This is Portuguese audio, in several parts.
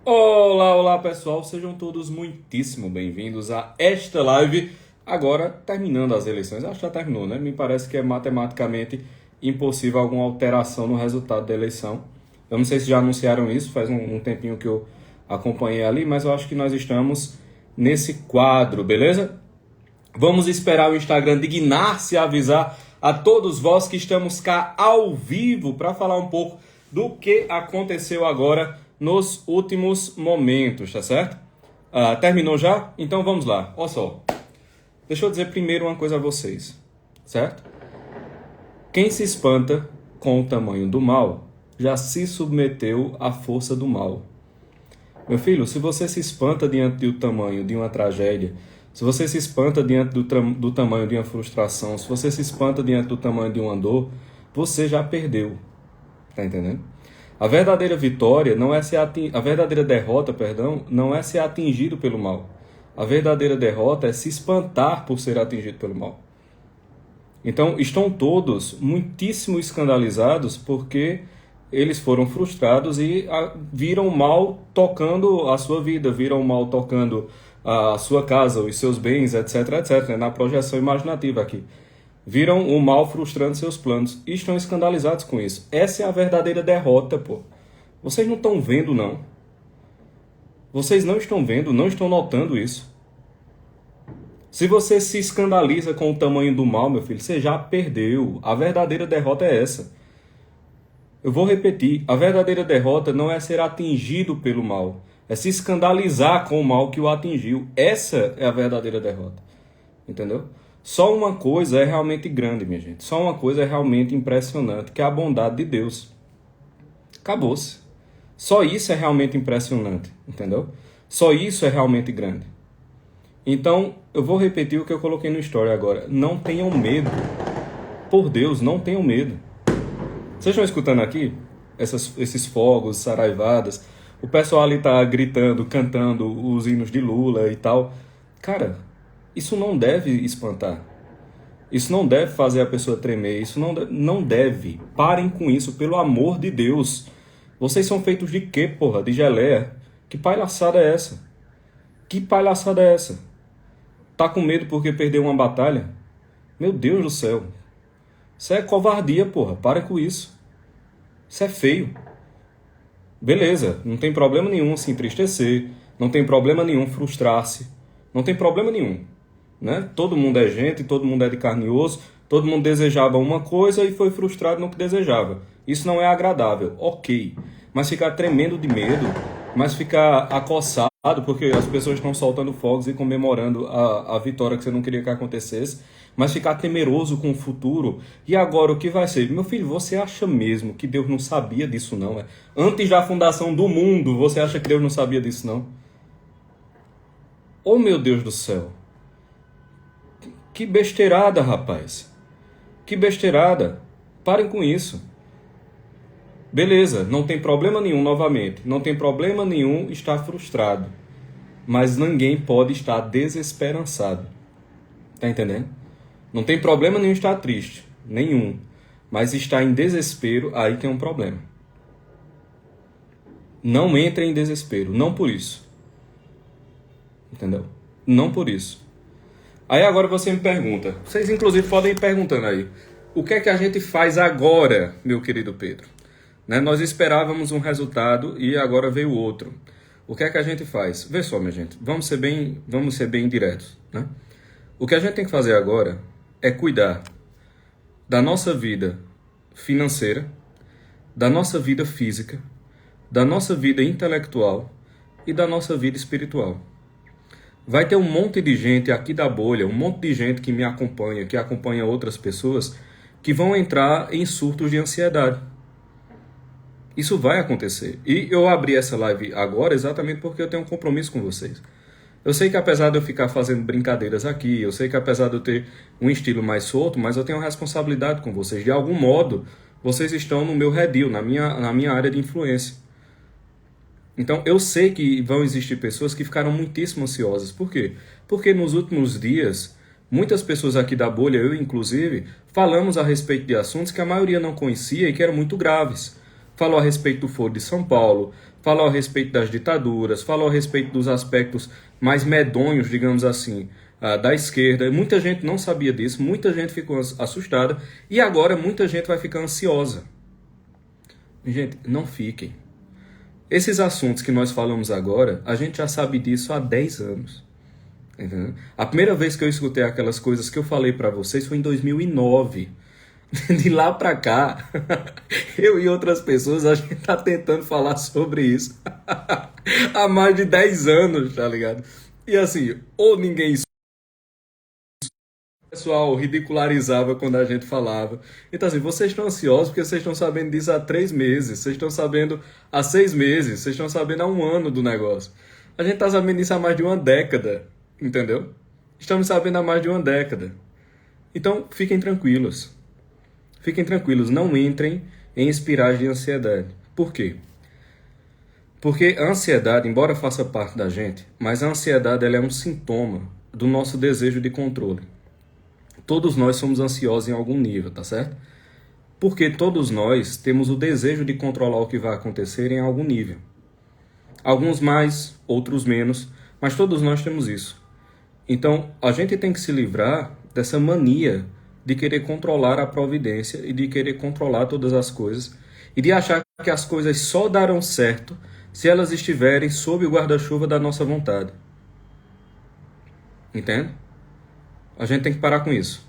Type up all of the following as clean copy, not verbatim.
Olá, olá pessoal, sejam todos muitíssimo bem-vindos a esta live. Agora, terminando as eleições, acho que já terminou, né? Me parece que é matematicamente impossível alguma alteração no resultado da eleição. Eu não sei se já anunciaram isso, faz um tempinho que eu acompanhei ali, mas eu acho que nós estamos nesse quadro, beleza? Vamos esperar o Instagram dignar-se a avisar a todos vós que estamos cá ao vivo para falar um pouco do que aconteceu agora nos últimos momentos, tá certo? Terminou já? Então vamos lá. Olha só. Deixa eu dizer primeiro uma coisa a vocês, certo? Quem se espanta com o tamanho do mal já se submeteu à força do mal. Meu filho, se você se espanta diante do tamanho de uma tragédia, se você se espanta diante do tamanho de uma frustração, se você se espanta diante do tamanho de uma dor, você já perdeu. Tá entendendo? A verdadeira vitória não é ser a verdadeira derrota, perdão, não é ser atingido pelo mal. A verdadeira derrota é se espantar por ser atingido pelo mal. Então, estão todos muitíssimo escandalizados porque eles foram frustrados e viram o mal tocando a sua vida, viram o mal tocando a sua casa, os seus bens, etc, etc, na projeção imaginativa aqui. Viram o mal frustrando seus planos e estão escandalizados com isso. Essa é a verdadeira derrota, pô. Vocês não estão vendo, não. Vocês não estão vendo, não estão notando isso. Se você se escandaliza com o tamanho do mal, meu filho, você já perdeu. A verdadeira derrota é essa. Eu vou repetir. A verdadeira derrota não é ser atingido pelo mal. É se escandalizar com o mal que o atingiu. Essa é a verdadeira derrota. Entendeu? Só uma coisa é realmente grande, minha gente. Só uma coisa é realmente impressionante, que é a bondade de Deus. Acabou-se. Só isso é realmente impressionante, entendeu? Só isso é realmente grande. Então, eu vou repetir o que eu coloquei no story agora. Não tenham medo. Por Deus, não tenham medo. Vocês estão escutando aqui? Esses fogos, saraivadas. O pessoal ali tá gritando, cantando os hinos de Lula e tal. Cara, isso não deve espantar. Isso não deve fazer a pessoa tremer. Isso não deve. Parem com isso, pelo amor de Deus. Vocês são feitos de quê, porra? De geleia? Que palhaçada é essa? Que palhaçada é essa? Tá com medo porque perdeu uma batalha? Meu Deus do céu. Isso é covardia, porra. Para com isso. Isso é feio. Beleza, não tem problema nenhum se entristecer. Não tem problema nenhum frustrar-se. Não tem problema nenhum. Né? Todo mundo é gente, todo mundo é de carne e osso, todo mundo desejava uma coisa e foi frustrado no que desejava. Isso não é agradável, ok. Mas ficar tremendo de medo, mas ficar acossado porque as pessoas estão soltando fogos e comemorando a vitória que você não queria que acontecesse, mas ficar temeroso com o futuro. E agora o que vai ser? Meu filho, você acha mesmo que Deus não sabia disso não? É? Antes da fundação do mundo, você acha que Deus não sabia disso não? Oh meu Deus do céu. Que besteirada, rapaz. Que besteirada. Parem com isso. Beleza, não tem problema nenhum novamente. Não tem problema nenhum estar frustrado. Mas ninguém pode estar desesperançado. Tá entendendo? Não tem problema nenhum estar triste. Nenhum. Mas estar em desespero, aí tem um problema. Não entre em desespero. Não por isso. Entendeu? Não por isso. Aí agora você me pergunta, vocês inclusive podem ir perguntando aí, o que é que a gente faz agora, meu querido Pedro? Né? Nós esperávamos um resultado e agora veio outro. O que é que a gente faz? Vê só, minha gente, vamos ser bem diretos. Né? O que a gente tem que fazer agora é cuidar da nossa vida financeira, da nossa vida física, da nossa vida intelectual e da nossa vida espiritual. Vai ter um monte de gente aqui da bolha, um monte de gente que me acompanha, que acompanha outras pessoas, que vão entrar em surtos de ansiedade. Isso vai acontecer. E eu abri essa live agora exatamente porque eu tenho um compromisso com vocês. Eu sei que apesar de eu ficar fazendo brincadeiras aqui, eu sei que apesar de eu ter um estilo mais solto, mas eu tenho uma responsabilidade com vocês. De algum modo, vocês estão no meu redil, na minha área de influência. Então, eu sei que vão existir pessoas que ficaram muitíssimo ansiosas. Por quê? Porque nos últimos dias, muitas pessoas aqui da bolha, eu inclusive, falamos a respeito de assuntos que a maioria não conhecia e que eram muito graves. falou a respeito do Foro de São Paulo, falou a respeito das ditaduras, falou a respeito dos aspectos mais medonhos, digamos assim, da esquerda. Muita gente não sabia disso, muita gente ficou assustada e agora muita gente vai ficar ansiosa. Gente, não fiquem. Esses assuntos que nós falamos agora, a gente já sabe disso há 10 anos. Entendeu? A primeira vez que eu escutei aquelas coisas que eu falei para vocês foi em 2009. De lá para cá, eu e outras pessoas, a gente tá tentando falar sobre isso há mais de 10 anos, tá ligado? E assim, ou ninguém... O pessoal ridicularizava quando a gente falava. Então assim, vocês estão ansiosos porque vocês estão sabendo disso há 3 meses, vocês estão sabendo há 6 meses, vocês estão sabendo há 1 ano do negócio. A gente tá sabendo disso há mais de 1 década, entendeu? Estamos sabendo há mais de 1 década. Então, fiquem tranquilos. Fiquem tranquilos, não entrem em espirais de ansiedade. Por quê? Porque a ansiedade, embora faça parte da gente, mas a ansiedade ela é um sintoma do nosso desejo de controle. Todos nós somos ansiosos em algum nível, tá certo? Porque todos nós temos o desejo de controlar o que vai acontecer em algum nível. Alguns mais, outros menos, mas todos nós temos isso. Então, a gente tem que se livrar dessa mania de querer controlar a providência e de querer controlar todas as coisas e de achar que as coisas só darão certo se elas estiverem sob o guarda-chuva da nossa vontade. Entende? A gente tem que parar com isso.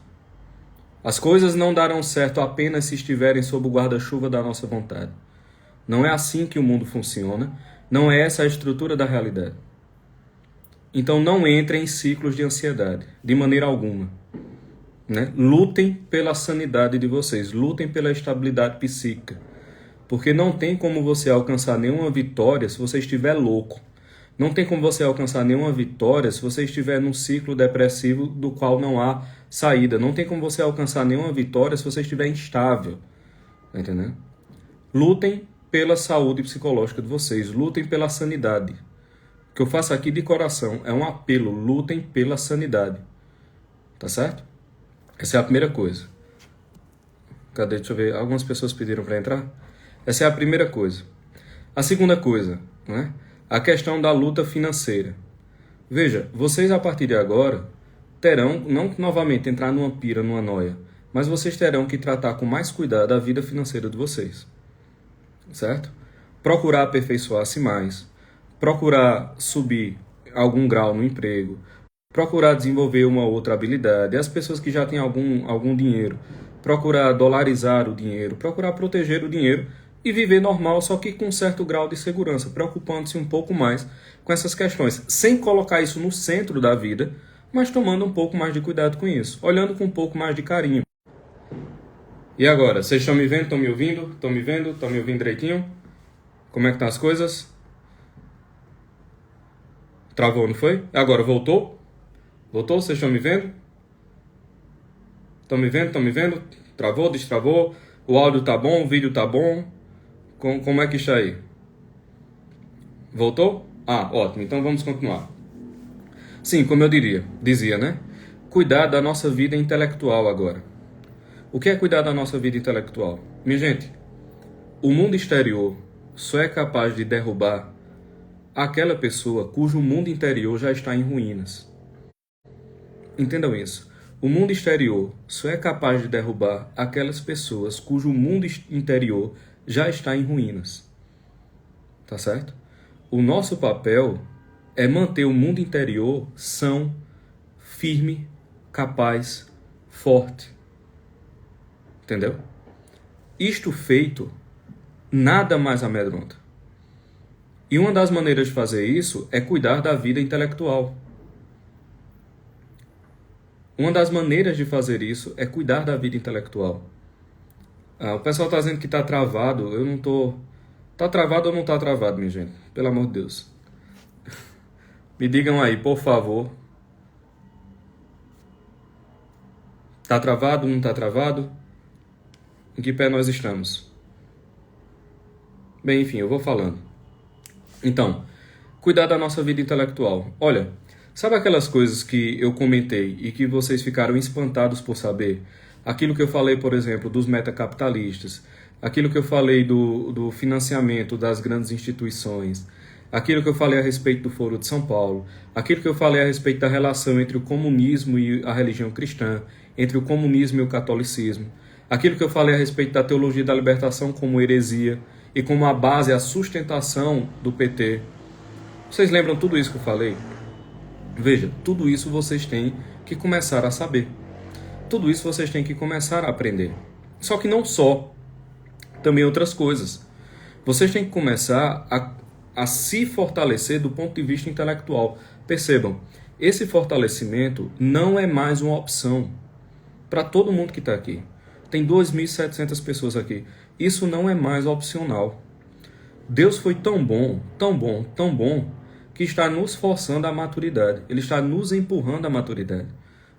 As coisas não darão certo apenas se estiverem sob o guarda-chuva da nossa vontade. Não é assim que o mundo funciona, não é essa a estrutura da realidade. Então não entrem em ciclos de ansiedade, de maneira alguma. Né? Lutem pela sanidade de vocês, lutem pela estabilidade psíquica. Porque não tem como você alcançar nenhuma vitória se você estiver louco. Não tem como você alcançar nenhuma vitória se você estiver num ciclo depressivo do qual não há saída. Não tem como você alcançar nenhuma vitória se você estiver instável. Tá entendendo? Lutem pela saúde psicológica de vocês, lutem pela sanidade. O que eu faço aqui de coração é um apelo, lutem pela sanidade. Tá certo? Essa é a primeira coisa. Cadê? Deixa eu ver. Algumas pessoas pediram para entrar. Essa é a primeira coisa. A segunda coisa, né? A questão da luta financeira. Veja, vocês a partir de agora terão, não novamente entrar numa pira, numa noia, mas vocês terão que tratar com mais cuidado a vida financeira de vocês. Certo? Procurar aperfeiçoar-se mais. Procurar subir algum grau no emprego. Procurar desenvolver uma outra habilidade. As pessoas que já têm algum dinheiro, procurar dolarizar o dinheiro, procurar proteger o dinheiro e viver normal, só que com um certo grau de segurança, preocupando-se um pouco mais com essas questões, sem colocar isso no centro da vida, mas tomando um pouco mais de cuidado com isso, olhando com um pouco mais de carinho. E agora, vocês estão me vendo? Estão me ouvindo? Estão me vendo? Estão me ouvindo direitinho? Como é que estão as coisas? Travou, não foi? Agora, voltou? Voltou? Vocês estão me vendo? Estão me vendo? Estão me vendo? Travou? Destravou? O áudio tá bom? O vídeo tá bom? Como é que está aí? Voltou? Ah, ótimo. Então vamos continuar. Sim, como eu dizia, né? Cuidar da nossa vida intelectual agora. O que é cuidar da nossa vida intelectual? Minha gente, o mundo exterior só é capaz de derrubar aquela pessoa cujo mundo interior já está em ruínas. Entendam isso. O mundo exterior só é capaz de derrubar aquelas pessoas cujo mundo interior já está em ruínas. Tá certo? O nosso papel é manter o mundo interior são, firme, capaz, forte. Entendeu? Isto feito, nada mais amedronta. E uma das maneiras de fazer isso é cuidar da vida intelectual. Uma das maneiras de fazer isso é cuidar da vida intelectual. O pessoal está dizendo que está travado. Eu não estou... Está travado ou não está travado, minha gente? Pelo amor de Deus. Me digam aí, por favor. Está travado ou não está travado? Em que pé nós estamos? Bem, enfim, eu vou falando. Então, cuidar da nossa vida intelectual. Olha, sabe aquelas coisas que eu comentei e que vocês ficaram espantados por saber? Aquilo que eu falei, por exemplo, dos metacapitalistas, aquilo que eu falei do financiamento das grandes instituições, aquilo que eu falei a respeito do Foro de São Paulo, aquilo que eu falei a respeito da relação entre o comunismo e a religião cristã, entre o comunismo e o catolicismo, aquilo que eu falei a respeito da teologia da libertação como heresia e como a base, a sustentação do PT. Vocês lembram tudo isso que eu falei? Veja, tudo isso vocês têm que começar a saber. Tudo isso vocês têm que começar a aprender. Só que não só, também outras coisas. Vocês têm que começar a se fortalecer do ponto de vista intelectual. Percebam, esse fortalecimento não é mais uma opção para todo mundo que está aqui. Tem 2.700 pessoas aqui. Isso não é mais opcional. Deus foi tão bom, tão bom, tão bom, que está nos forçando à maturidade. Ele está nos empurrando à maturidade.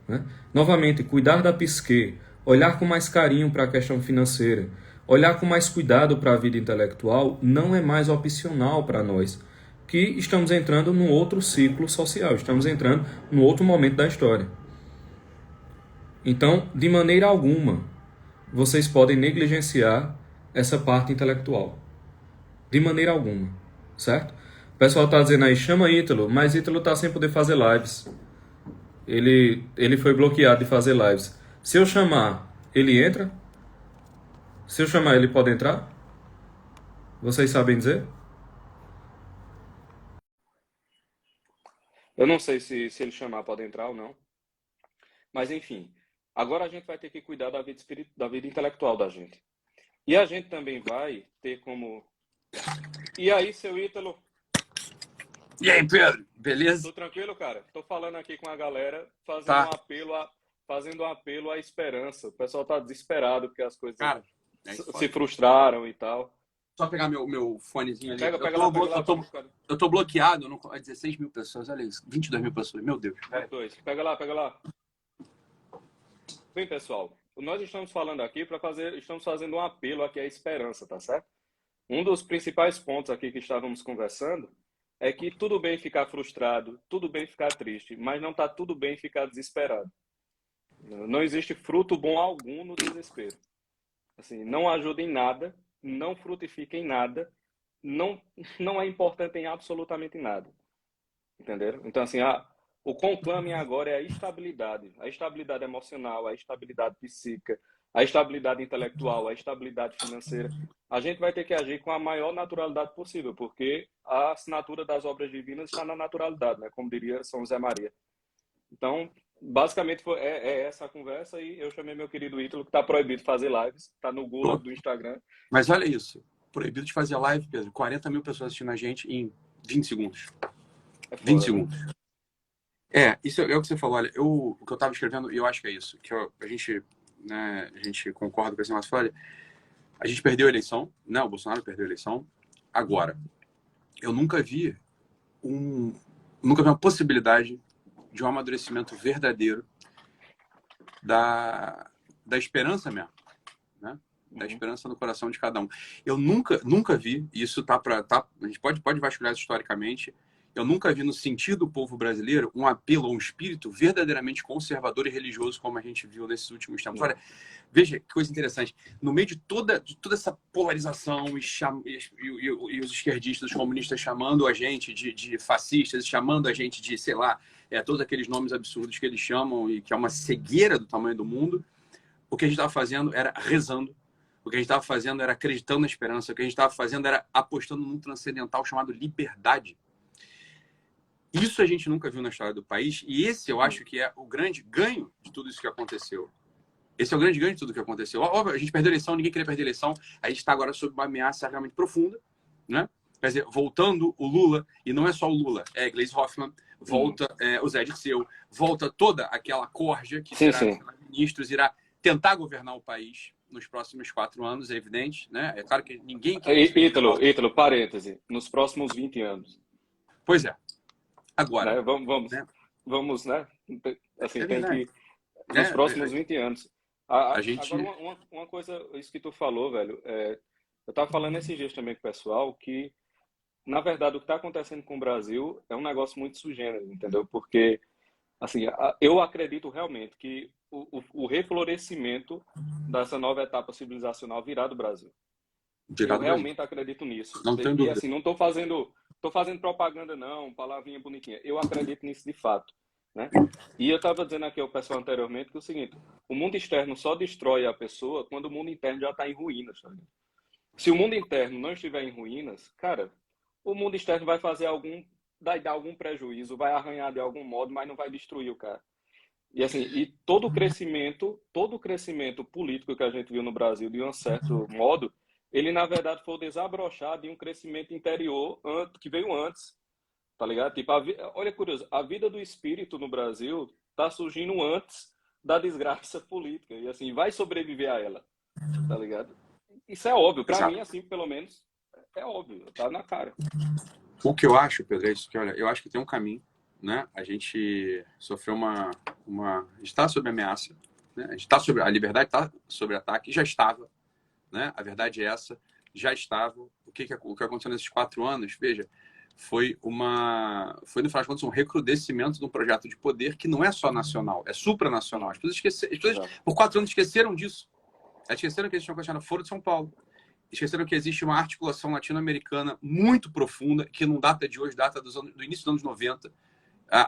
Né? Novamente, cuidar da psique, olhar com mais carinho para a questão financeira, olhar com mais cuidado para a vida intelectual, não é mais opcional para nós, que estamos entrando num outro ciclo social, estamos entrando num outro momento da história. Então, de maneira alguma, vocês podem negligenciar essa parte intelectual. De maneira alguma, certo? O pessoal está dizendo aí, chama Ítalo, mas Ítalo está sem poder fazer lives. Ele foi bloqueado de fazer lives. Se eu chamar, ele entra? Se eu chamar, ele pode entrar? Vocês sabem dizer? Eu não sei se ele chamar pode entrar ou não. Mas enfim, agora a gente vai ter que cuidar da vida da vida intelectual da gente. E a gente também vai ter como... E aí, seu Ítalo? E aí, Pedro? Beleza? Tô tranquilo, cara? Tô falando aqui com a galera, Tá. fazendo um apelo à esperança. O pessoal tá desesperado porque as coisas Cara, se frustraram e tal. só pegar meu fonezinho ali. Pega lá. Eu tô bloqueado há 16 mil pessoas, olha isso. 22 mil pessoas, meu Deus. Pega lá. Bem, pessoal, nós estamos falando aqui estamos fazendo um apelo aqui à esperança, tá certo? Um dos principais pontos aqui que estávamos conversando é que tudo bem ficar frustrado, tudo bem ficar triste, mas não está tudo bem ficar desesperado. Não existe fruto bom algum no desespero. Assim, não ajuda em nada, não frutifica em nada, não é importante em absolutamente nada. Entenderam? Então, assim, o conclame agora é a estabilidade emocional, a estabilidade psíquica, a estabilidade intelectual, a estabilidade financeira. A gente vai ter que agir com a maior naturalidade possível, porque a assinatura das obras divinas está na naturalidade, né? Como diria São José Maria. Então, basicamente, é essa a conversa e eu chamei meu querido Ítalo, que está proibido fazer lives, está no Google do Instagram. Mas olha isso, proibido de fazer live, Pedro. 40 mil pessoas assistindo a gente em 20 segundos. 20 segundos. Isso é o que você falou. Olha, o que eu estava escrevendo, e eu acho que é isso, que a gente concorda com esse negócio. Olha, a gente perdeu a eleição, né? O Bolsonaro perdeu a eleição. Agora, eu nunca vi uma possibilidade de um amadurecimento verdadeiro da esperança mesmo, né? Da esperança no coração de cada um. Eu nunca vi, e isso a gente pode vasculhar isso historicamente, eu nunca vi no sentido do povo brasileiro um apelo a um espírito verdadeiramente conservador e religioso como a gente viu nesses últimos tempos. Olha, veja que coisa interessante. No meio de toda essa polarização e os esquerdistas, os comunistas chamando a gente de fascistas, chamando a gente de, sei lá, todos aqueles nomes absurdos que eles chamam e que é uma cegueira do tamanho do mundo, o que a gente estava fazendo era rezando, o que a gente estava fazendo era acreditando na esperança, o que a gente estava fazendo era apostando num transcendental chamado liberdade. Isso a gente nunca viu na história do país e esse eu acho que é o grande ganho de tudo isso que aconteceu. Esse é o grande ganho de tudo que aconteceu. Óbvio, a gente perdeu a eleição, ninguém queria perder a eleição, a gente está agora sob uma ameaça realmente profunda, né? Quer dizer, voltando o Lula, e não é só o Lula, é Gleisi Hoffmann, volta o Zé Dirceu, volta toda aquela corja que será ministros, irá tentar governar o país nos próximos 4 anos, é evidente, né? É claro que ninguém... Ítalo, parêntese, nos próximos 20 anos. Pois é. Agora... Né? Vamos, né? Assim, tem que... Nos próximos 20 anos. Agora, uma coisa, isso que tu falou, velho, eu tava falando esses dias também com o pessoal que, na verdade, o que está acontecendo com o Brasil é um negócio muito sugênero, entendeu? Porque, assim, eu acredito realmente que o reflorescimento dessa nova etapa civilizacional virá do Brasil. Obrigado Eu mesmo. realmente acredito nisso. Não tenho E dúvida. assim, não tô fazendo propaganda não, palavrinha bonitinha. Eu acredito nisso de fato, né? E eu estava dizendo aqui ao pessoal anteriormente que é o seguinte, o mundo externo só destrói a pessoa quando o mundo interno já está em ruínas, tá ligado? Se o mundo interno não estiver em ruínas, cara, o mundo externo vai dar algum prejuízo, vai arranhar de algum modo, mas não vai destruir o cara. E assim, todo o crescimento político que a gente viu no Brasil, de um certo modo, ele na verdade foi o desabrochar de um crescimento interior que veio antes, tá ligado? Tipo, olha curioso, a vida do espírito no Brasil tá surgindo antes da desgraça política e assim, vai sobreviver a ela, tá ligado? Isso é óbvio, para mim Exato. assim, pelo menos, é óbvio, tá na cara. O que eu acho, Pedro, é isso que, olha, eu acho que tem um caminho, né? A gente sofreu a gente está sob ameaça, né? A gente está sobre a liberdade está sob ataque, já estava, né? A verdade é essa, já estava. O que aconteceu nesses 4 anos? Veja, foi no final das contas um recrudescimento de um projeto de poder que não é só nacional, é supranacional. As pessoas por 4 anos esqueceram disso. Elas esqueceram que existe uma coisa chamada Foro de São Paulo. Esqueceram que existe uma articulação latino-americana muito profunda, que não data de hoje, data do início dos anos 90.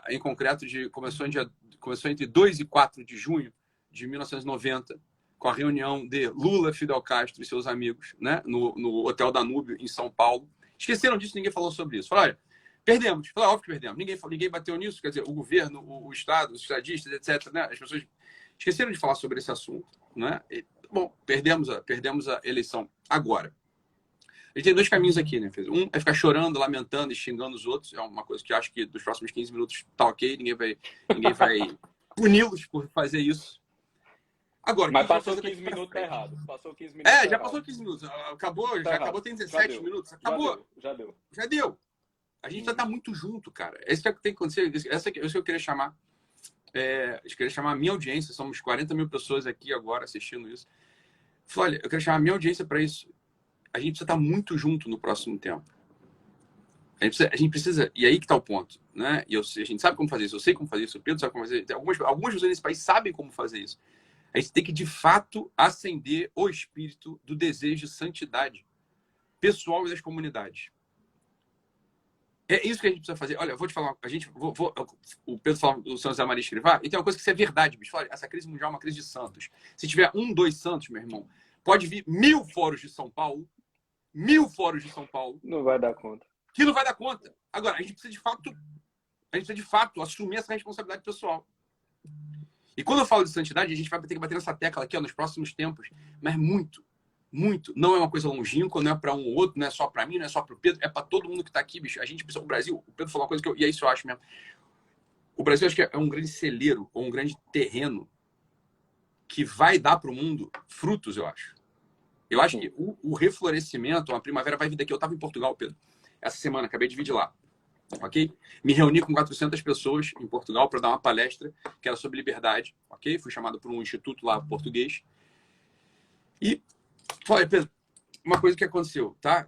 Em concreto, começou entre 2 e 4 de junho de 1990, com a reunião de Lula, Fidel Castro e seus amigos, né, no Hotel Danúbio, em São Paulo. Esqueceram disso, ninguém falou sobre isso. Falaram, olha, perdemos. Falaram, óbvio que perdemos. Ninguém bateu nisso, quer dizer, o governo, o Estado, os estadistas, etc. Né? As pessoas esqueceram de falar sobre esse assunto. Né? Bom, perdemos a eleição. Agora, a gente tem 2 caminhos aqui, né, Pedro? Um é ficar chorando, lamentando e xingando os outros. É uma coisa que eu acho que dos próximos 15 minutos tá ok, ninguém vai puni-los por fazer isso. Agora, Mas passou 15 minutos, tá errado. Passou 15 minutos. Já passou 15 minutos. Acabou, tá já acabou, tem 17 minutos. Acabou. Já deu. A gente já tá muito junto, cara. Esse que tem que acontecer. Isso que eu queria chamar. Eu queria chamar a minha audiência. Somos 40 mil pessoas aqui agora assistindo isso. Falei, olha, eu quero chamar a minha audiência para isso. A gente precisa estar muito junto no próximo tempo. A gente precisa, e aí que está o ponto, né? A gente sabe como fazer isso, eu sei como fazer isso, o Pedro sabe como fazer isso, algumas pessoas nesse país sabem como fazer isso. A gente tem que, de fato, acender o espírito do desejo de santidade pessoal e das comunidades. É isso que a gente precisa fazer. Olha, eu vou te falar, o Pedro falou do São José Maria Escrivá, e tem uma coisa que isso é verdade, bicho. Olha, essa crise mundial é uma crise de santos. Se tiver 1, 2 santos, meu irmão, pode vir 1000 fóruns de São Paulo, 1000 fóruns de São Paulo. Não vai dar conta. Que não vai dar conta. Agora, a gente precisa de fato assumir essa responsabilidade pessoal. E quando eu falo de santidade, a gente vai ter que bater nessa tecla aqui, ó, nos próximos tempos. Mas muito. Não é uma coisa longínqua, não é para um ou outro, não é só para mim, não é só para o Pedro, é para todo mundo que está aqui, bicho. A gente precisa. O Brasil, o Pedro falou uma coisa e é isso eu acho mesmo. O Brasil, acho que é um grande celeiro, ou um grande terreno que vai dar para o mundo frutos, eu acho. Eu acho que o reflorescimento, a primavera vai vir daqui. Eu estava em Portugal, Pedro, essa semana, acabei de vir de lá, ok? Me reuni com 400 pessoas em Portugal para dar uma palestra que era sobre liberdade, ok? Fui chamado por um instituto lá português. E falei, Pedro, uma coisa que aconteceu, tá?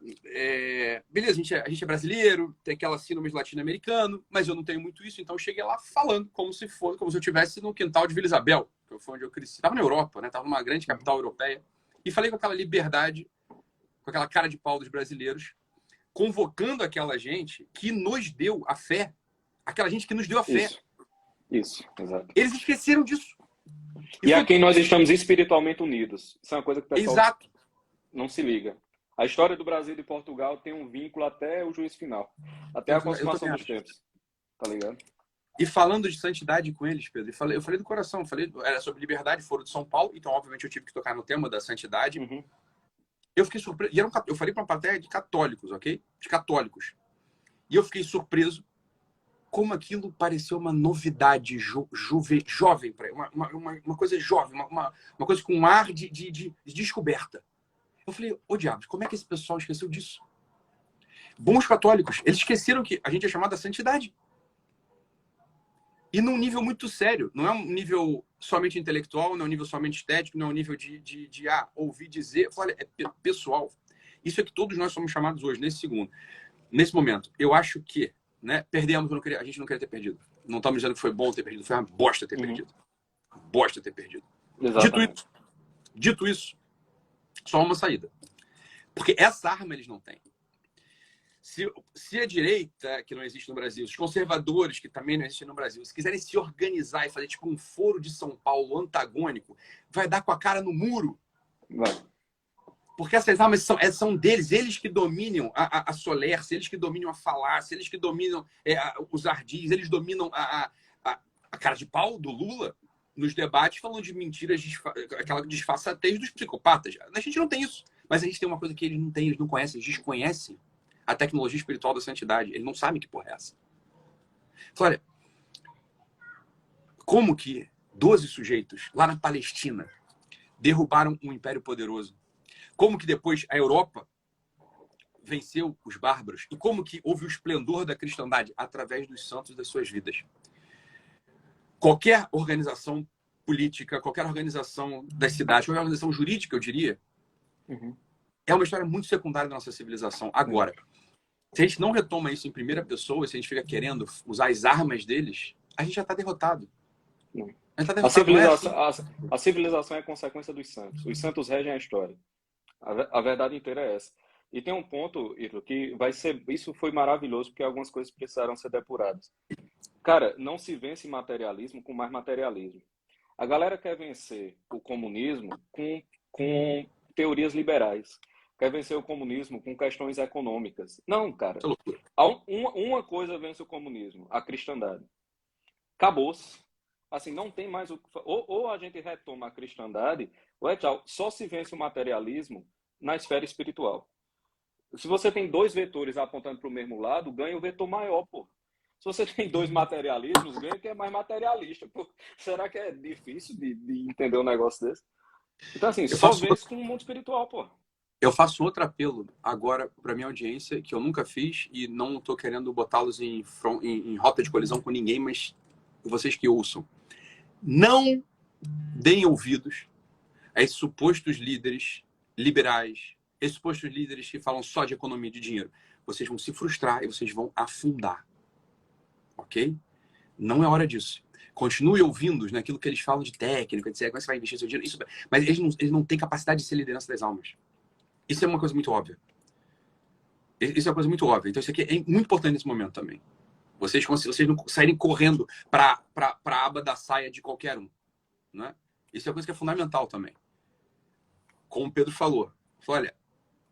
Beleza, a gente é brasileiro, tem aquela síndrome de latino-americano, mas eu não tenho muito isso, então eu cheguei lá falando como se eu estivesse no quintal de Vila Isabel, que foi onde eu cresci. Estava na Europa, né? Estava numa grande capital europeia. E falei com aquela liberdade, com aquela cara de pau dos brasileiros, convocando aquela gente que nos deu a fé. Aquela gente que nos deu a fé. Isso, exato. Eles esqueceram disso. E a quem nós estamos espiritualmente unidos. Isso é uma coisa que o pessoal Exato. Não se liga. A história do Brasil e de Portugal tem um vínculo até o juízo final. Até a consumação dos tempos. Tá ligado? E falando de santidade com eles, Pedro, eu falei do coração, era sobre liberdade, Foro de São Paulo, então obviamente eu tive que tocar no tema da santidade. Uhum. Eu fiquei surpreso, eu falei para uma plateia de católicos, ok? De católicos. E eu fiquei surpreso como aquilo pareceu uma novidade jovem para uma coisa jovem, uma coisa com um ar de descoberta. Eu falei, diabos, como é que esse pessoal esqueceu disso? Bons católicos, eles esqueceram que a gente é chamado a santidade. E num nível muito sério. Não é um nível somente intelectual, não é um nível somente estético, não é um nível de ouvir dizer. Eu falei, é pessoal. Isso é que todos nós somos chamados hoje, nesse momento. Eu acho que, né, perdemos, a gente não queria ter perdido. Não estamos dizendo que foi bom ter perdido, foi uma bosta ter perdido. Bosta ter perdido. Dito isso, só uma saída. Porque essa arma eles não têm. Se a direita, que não existe no Brasil, os conservadores, que também não existem no Brasil, se quiserem se organizar e fazer tipo um foro de São Paulo antagônico, vai dar com a cara no muro. Vai. Porque essas armas são deles, eles que dominam a Solerce, eles que dominam a falácia, eles que dominam os ardis, eles dominam a cara de pau do Lula nos debates, falando de mentiras, aquela disfarçatez dos psicopatas. A gente não tem isso, mas a gente tem uma coisa que eles não têm, eles não conhecem, eles desconhecem a tecnologia espiritual da santidade. Eles não sabem que porra é essa. Olha, como que 12 sujeitos lá na Palestina derrubaram um império poderoso? Como que depois a Europa venceu os bárbaros? E como que houve o esplendor da cristandade? Através dos santos das suas vidas. Qualquer organização política, qualquer organização das cidades, qualquer organização jurídica, eu diria, é uma história muito secundária da nossa civilização. Agora, se a gente não retoma isso em primeira pessoa, se a gente fica querendo usar as armas deles, a gente já está derrotado. A civilização é consequência dos santos. Os santos regem a história. A verdade inteira é essa. E tem um ponto, Ítalo, que vai ser... Isso foi maravilhoso, porque algumas coisas precisaram ser depuradas. Cara, não se vence materialismo com mais materialismo. A galera quer vencer o comunismo com teorias liberais. Quer vencer o comunismo com questões econômicas. Não, cara. Uma coisa vence o comunismo, a cristandade. Acabou-se. Assim, não tem mais o que... Ou a gente retoma a cristandade, ou é tchau. Só se vence o materialismo na esfera espiritual. Se você tem dois vetores apontando para o mesmo lado, ganha o vetor maior, pô. Se você tem dois materialismos, ganha quem é mais materialista, pô. Será que é difícil de entender um negócio desse? Então, assim, só vence com o mundo espiritual, pô. Eu faço outro apelo agora para minha audiência, que eu nunca fiz e não estou querendo botá-los em rota de colisão com ninguém, mas vocês que ouçam. Não deem ouvidos a esses supostos líderes liberais, esses supostos líderes que falam só de economia e de dinheiro. Vocês vão se frustrar e vocês vão afundar. Ok? Não é hora disso. Continue ouvindo naquilo que eles falam de técnica, de como você vai investir seu dinheiro. Isso, mas eles não têm capacidade de ser liderança das almas. Isso é uma coisa muito óbvia. Isso é uma coisa muito óbvia. Então, isso aqui é muito importante nesse momento também. Vocês não saírem correndo para a aba da saia de qualquer um. Né? Isso é uma coisa que é fundamental também. Como o Pedro falou, olha,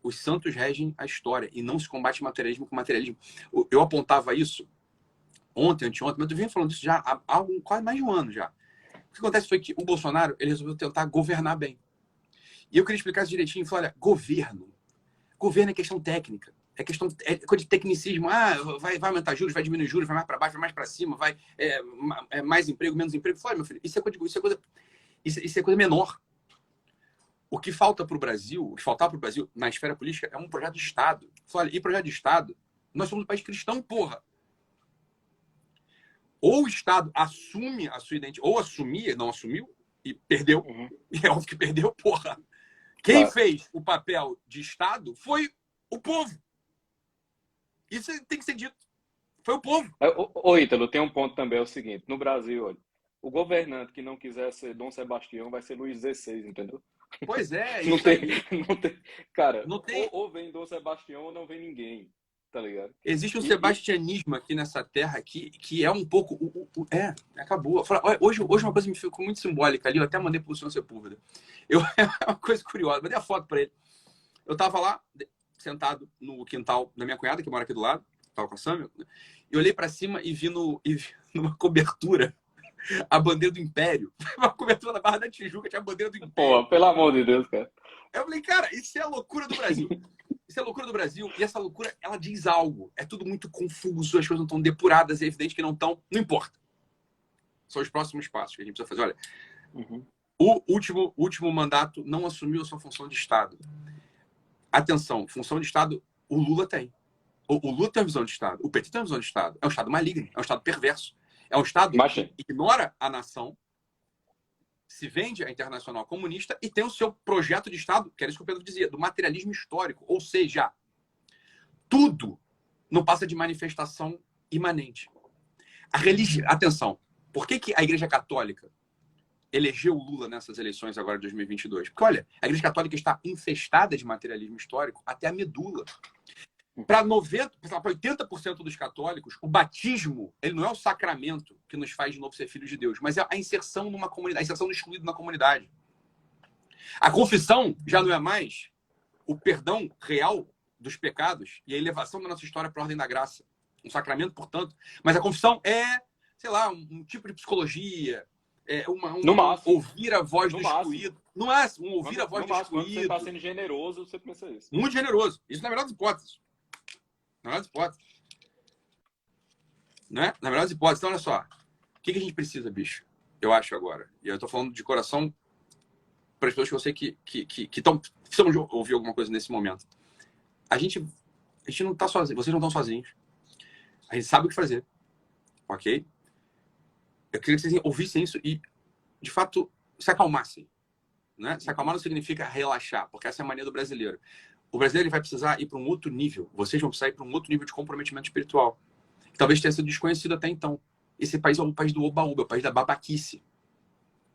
os santos regem a história e não se combate materialismo com materialismo. Eu apontava isso ontem, anteontem, mas eu venho falando isso já há quase mais de um ano já. O que acontece foi que o Bolsonaro ele resolveu tentar governar bem. E eu queria explicar isso direitinho e falar, olha, governo é questão técnica. É coisa de tecnicismo. Vai aumentar juros, vai diminuir juros, vai mais para baixo, vai mais para cima, vai mais emprego, menos emprego. Olha, meu filho, isso é coisa menor. O que falta para o Brasil, o que faltar para o Brasil na esfera política é um projeto de Estado. Olha, e projeto de Estado, nós somos um país cristão, porra. Ou o Estado assume a sua identidade, ou assumia, não assumiu, e perdeu. E é óbvio que perdeu, porra. Quem fez o papel de Estado foi o povo. Isso tem que ser dito. Foi o povo. Ô, Ítalo, tem um ponto também, é o seguinte. No Brasil, olha, o governante que não quiser ser Dom Sebastião vai ser Luís XVI, entendeu? Pois é. Não tem. Cara, não tem... ou vem Dom Sebastião ou não vem ninguém. Tá ligado? Existe um sebastianismo aqui nessa terra que é um pouco... acabou. Hoje uma coisa me ficou muito simbólica ali, eu até mandei pro Luciano Sepúlveda. É uma coisa curiosa, mandei a foto para ele. Eu tava lá, sentado no quintal da minha cunhada, que mora aqui do lado, tava com a Samuel, né? Eu olhei para cima e vi numa cobertura a bandeira do Império. Uma cobertura da Barra da Tijuca, tinha a bandeira do Império. Pô, pelo amor de Deus, cara. Eu falei, cara, isso é a loucura do Brasil. Isso é a loucura do Brasil. E essa loucura, ela diz algo. É tudo muito confuso, as coisas não estão depuradas, é evidente que não estão. Não importa. São os próximos passos que a gente precisa fazer. Olha, o último mandato não assumiu a sua função de Estado. Atenção, função de Estado o Lula tem. O Lula tem uma visão de Estado. O PT tem uma visão de Estado. É um Estado maligno, é um Estado perverso. É um Estado que ignora a nação, se vende à internacional comunista e tem o seu projeto de Estado, que era isso que o Pedro dizia, do materialismo histórico. Ou seja, tudo não passa de manifestação imanente. A religião... Atenção, por que a Igreja Católica elegeu o Lula nessas eleições agora de 2022? Porque, olha, a Igreja Católica está infestada de materialismo histórico até a medula. Para 80% dos católicos, o batismo ele não é o sacramento que nos faz de novo ser filhos de Deus, mas é a inserção numa comunidade, a inserção do excluído na comunidade. A confissão já não é mais o perdão real dos pecados e a elevação da nossa história para a ordem da graça. Um sacramento, portanto. Mas a confissão é, sei lá, um tipo de psicologia, no máximo, ouvir a voz do excluído. No máximo, ouvir a voz do excluído. Quando você está sendo generoso, você pensa isso. Muito generoso. Isso na melhor das hipóteses. Na melhor das hipóteses. Né? Na melhor das hipóteses. Então, olha só. O que a gente precisa, bicho? Eu acho agora. E eu tô falando de coração para as pessoas que eu sei que precisam ouvir alguma coisa nesse momento. A gente não tá sozinho. Vocês não estão sozinhos. A gente sabe o que fazer. Ok? Eu queria que vocês ouvissem isso e, de fato, se acalmassem. Né? Se acalmar não significa relaxar, porque essa é a mania do brasileiro. O brasileiro vai precisar ir para um outro nível. Vocês vão precisar ir para um outro nível de comprometimento espiritual. Que talvez tenha sido desconhecido até então. Esse país é o país do oba-oba, é o país da babaquice.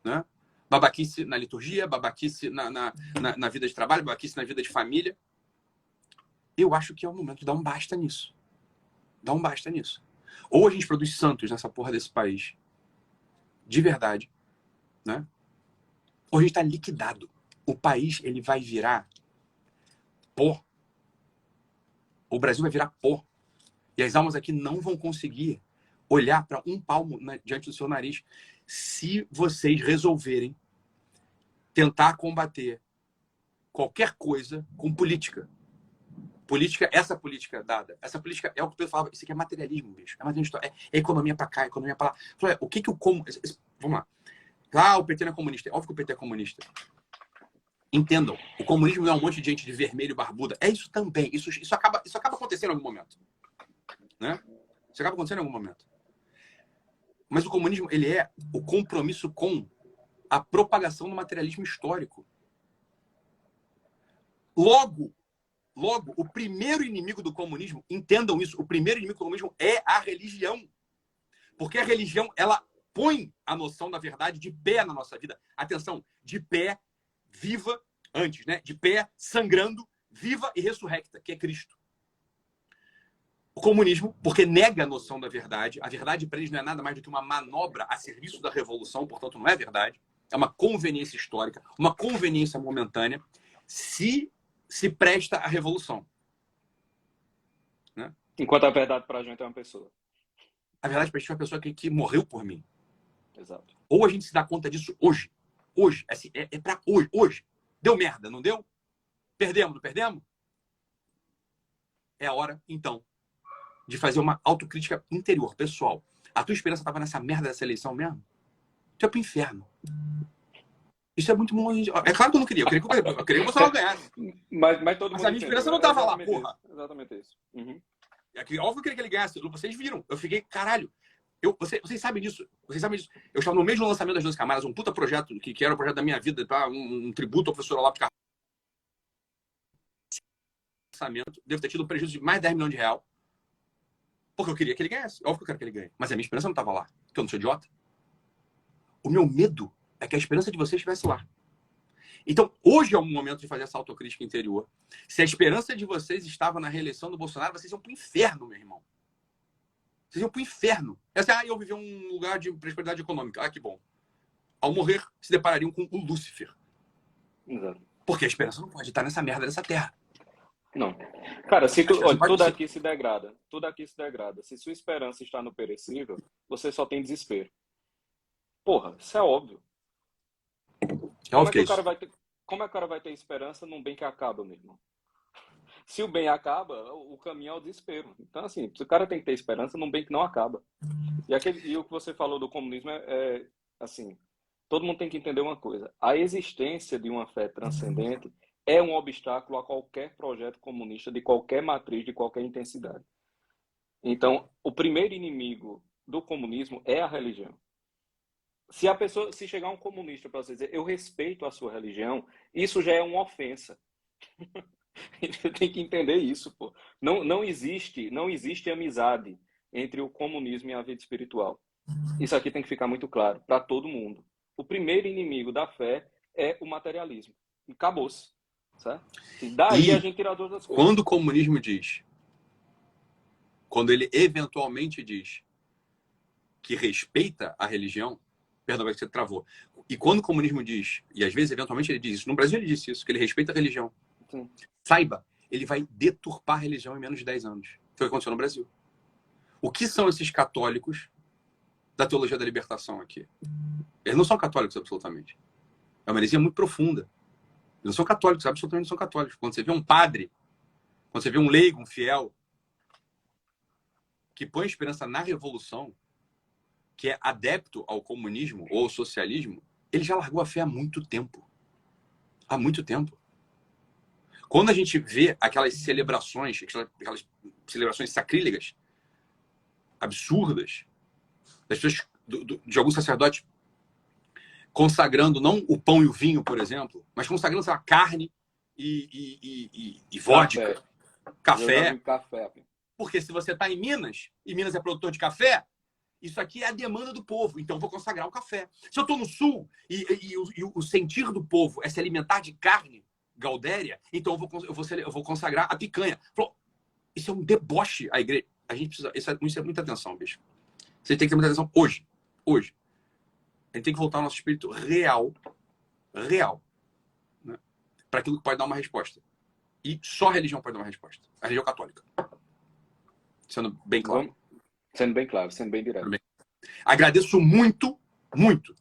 Né? Babaquice na liturgia, babaquice na vida de trabalho, babaquice na vida de família. Eu acho que é o momento de dar um basta nisso. Dá um basta nisso. Ou a gente produz santos nessa porra desse país, de verdade, né? Ou a gente está liquidado. O país, ele vai virar pó. O Brasil vai virar pó. E as almas aqui não vão conseguir olhar para um palmo diante do seu nariz se vocês resolverem tentar combater qualquer coisa com política. Essa política dada. Essa política é o que o Pedro falava. Isso aqui é materialismo, bicho. É materialismo, é economia para cá, economia para lá. O que o vamos lá. Ah, o PT não é comunista. É óbvio que o PT é comunista. Entendam. O comunismo não é um monte de gente de vermelho barbuda. É isso também. Isso acaba acontecendo em algum momento. Né? Isso acaba acontecendo em algum momento. Mas o comunismo, ele é o compromisso com a propagação do materialismo histórico. Logo, o primeiro inimigo do comunismo, entendam isso, o primeiro inimigo do comunismo é a religião. Porque a religião, ela põe a noção da verdade de pé na nossa vida. Atenção, de pé, viva, antes, né? De pé, sangrando, viva e ressurrecta, que é Cristo. O comunismo, porque nega a noção da verdade, a verdade para eles não é nada mais do que uma manobra a serviço da revolução, portanto não é verdade, é uma conveniência histórica, uma conveniência momentânea, se presta à revolução. Né? Enquanto a verdade para a gente é uma pessoa. A verdade para a gente é uma pessoa que morreu por mim. Exato. Ou a gente se dá conta disso hoje. Hoje. Assim, é para hoje. Hoje. Deu merda, não deu? Perdemos, não perdemos? É a hora, então, de fazer uma autocrítica interior, pessoal. A tua esperança estava nessa merda dessa eleição mesmo? Tu é pro inferno. Isso é muito longe. É claro que eu não queria. Eu queria que o Bolsonaro ganhasse. Mas todo mundo a minha esperança não estava lá, isso, porra. Exatamente isso. Uhum. Óbvio que eu queria que ele ganhasse. Vocês viram. Eu fiquei, caralho. Vocês sabem disso. Vocês sabem disso. Eu estava no mesmo lançamento das 12 Camadas, um puta projeto que era o projeto da minha vida, um tributo ao professor Olavo de Carvalho. Devo ter tido um prejuízo de mais de 10 milhões de reais. Porque eu queria que ele ganhasse. Óbvio que eu quero que ele ganhe. Mas a minha esperança não estava lá. Porque eu não sou idiota. O meu medo é que a esperança de vocês estivesse lá. Então, hoje é o momento de fazer essa autocrítica interior. Se a esperança de vocês estava na reeleição do Bolsonaro, vocês iam pro inferno, meu irmão. Vocês iam pro inferno. Eu vivi um lugar de prosperidade econômica. Ah, que bom. Ao morrer, se deparariam com o Lúcifer. Exato. Porque a esperança não pode estar nessa merda dessa terra. Não. Cara, tudo aqui se degrada. Tudo aqui se degrada. Se sua esperança está no perecível, você só tem desespero. Porra, isso é óbvio. Como é que o cara vai ter esperança num bem que acaba, meu irmão? Se o bem acaba, o caminho é o desespero. Então, assim, o cara tem que ter esperança num bem que não acaba. E o que você falou do comunismo assim, todo mundo tem que entender uma coisa. A existência de uma fé transcendente é um obstáculo a qualquer projeto comunista, de qualquer matriz, de qualquer intensidade. Então, o primeiro inimigo do comunismo é a religião. Se chegar um comunista para você dizer, eu respeito a sua religião, isso já é uma ofensa. Você tem que entender isso, pô. Não existe amizade entre o comunismo e a vida espiritual. Isso aqui tem que ficar muito claro para todo mundo. o primeiro inimigo da fé é o materialismo. E acabou-se. Certo? E daí a gente tira as outras coisas. Quando o comunismo diz, quando ele eventualmente diz que respeita a religião, perdão, vai que você travou. E quando o comunismo diz, e às vezes eventualmente ele diz isso, no Brasil ele disse isso, que ele respeita a religião. Sim. Saiba, ele vai deturpar a religião em menos de 10 anos. Foi o que aconteceu no Brasil. O que são esses católicos da teologia da libertação aqui? Eles não são católicos, absolutamente. É uma heresia muito profunda. Eles não são católicos, absolutamente não são católicos. Quando você vê um padre, quando você vê um leigo, um fiel, que põe esperança na revolução, que é adepto ao comunismo ou ao socialismo, ele já largou a fé há muito tempo. Há muito tempo. Quando a gente vê aquelas celebrações sacrílegas, absurdas, das pessoas, de alguns sacerdotes consagrando não o pão e o vinho, por exemplo, mas consagrando, sei lá, carne e vodka, café. Porque se você está em Minas, e Minas é produtor de café, isso aqui é a demanda do povo, então eu vou consagrar o café. Se eu estou no sul e o sentir do povo é se alimentar de carne, gaudéria, então eu vou consagrar a picanha. Falou, isso é um deboche à igreja. A gente precisa... Isso é muita atenção, bicho. Você tem que ter muita atenção hoje. Hoje. A gente tem que voltar ao nosso espírito real, né, para aquilo que pode dar uma resposta. E só a religião pode dar uma resposta. A religião católica. Sendo bem claro. Sendo bem claro, sendo bem direto. Agradeço muito, muito,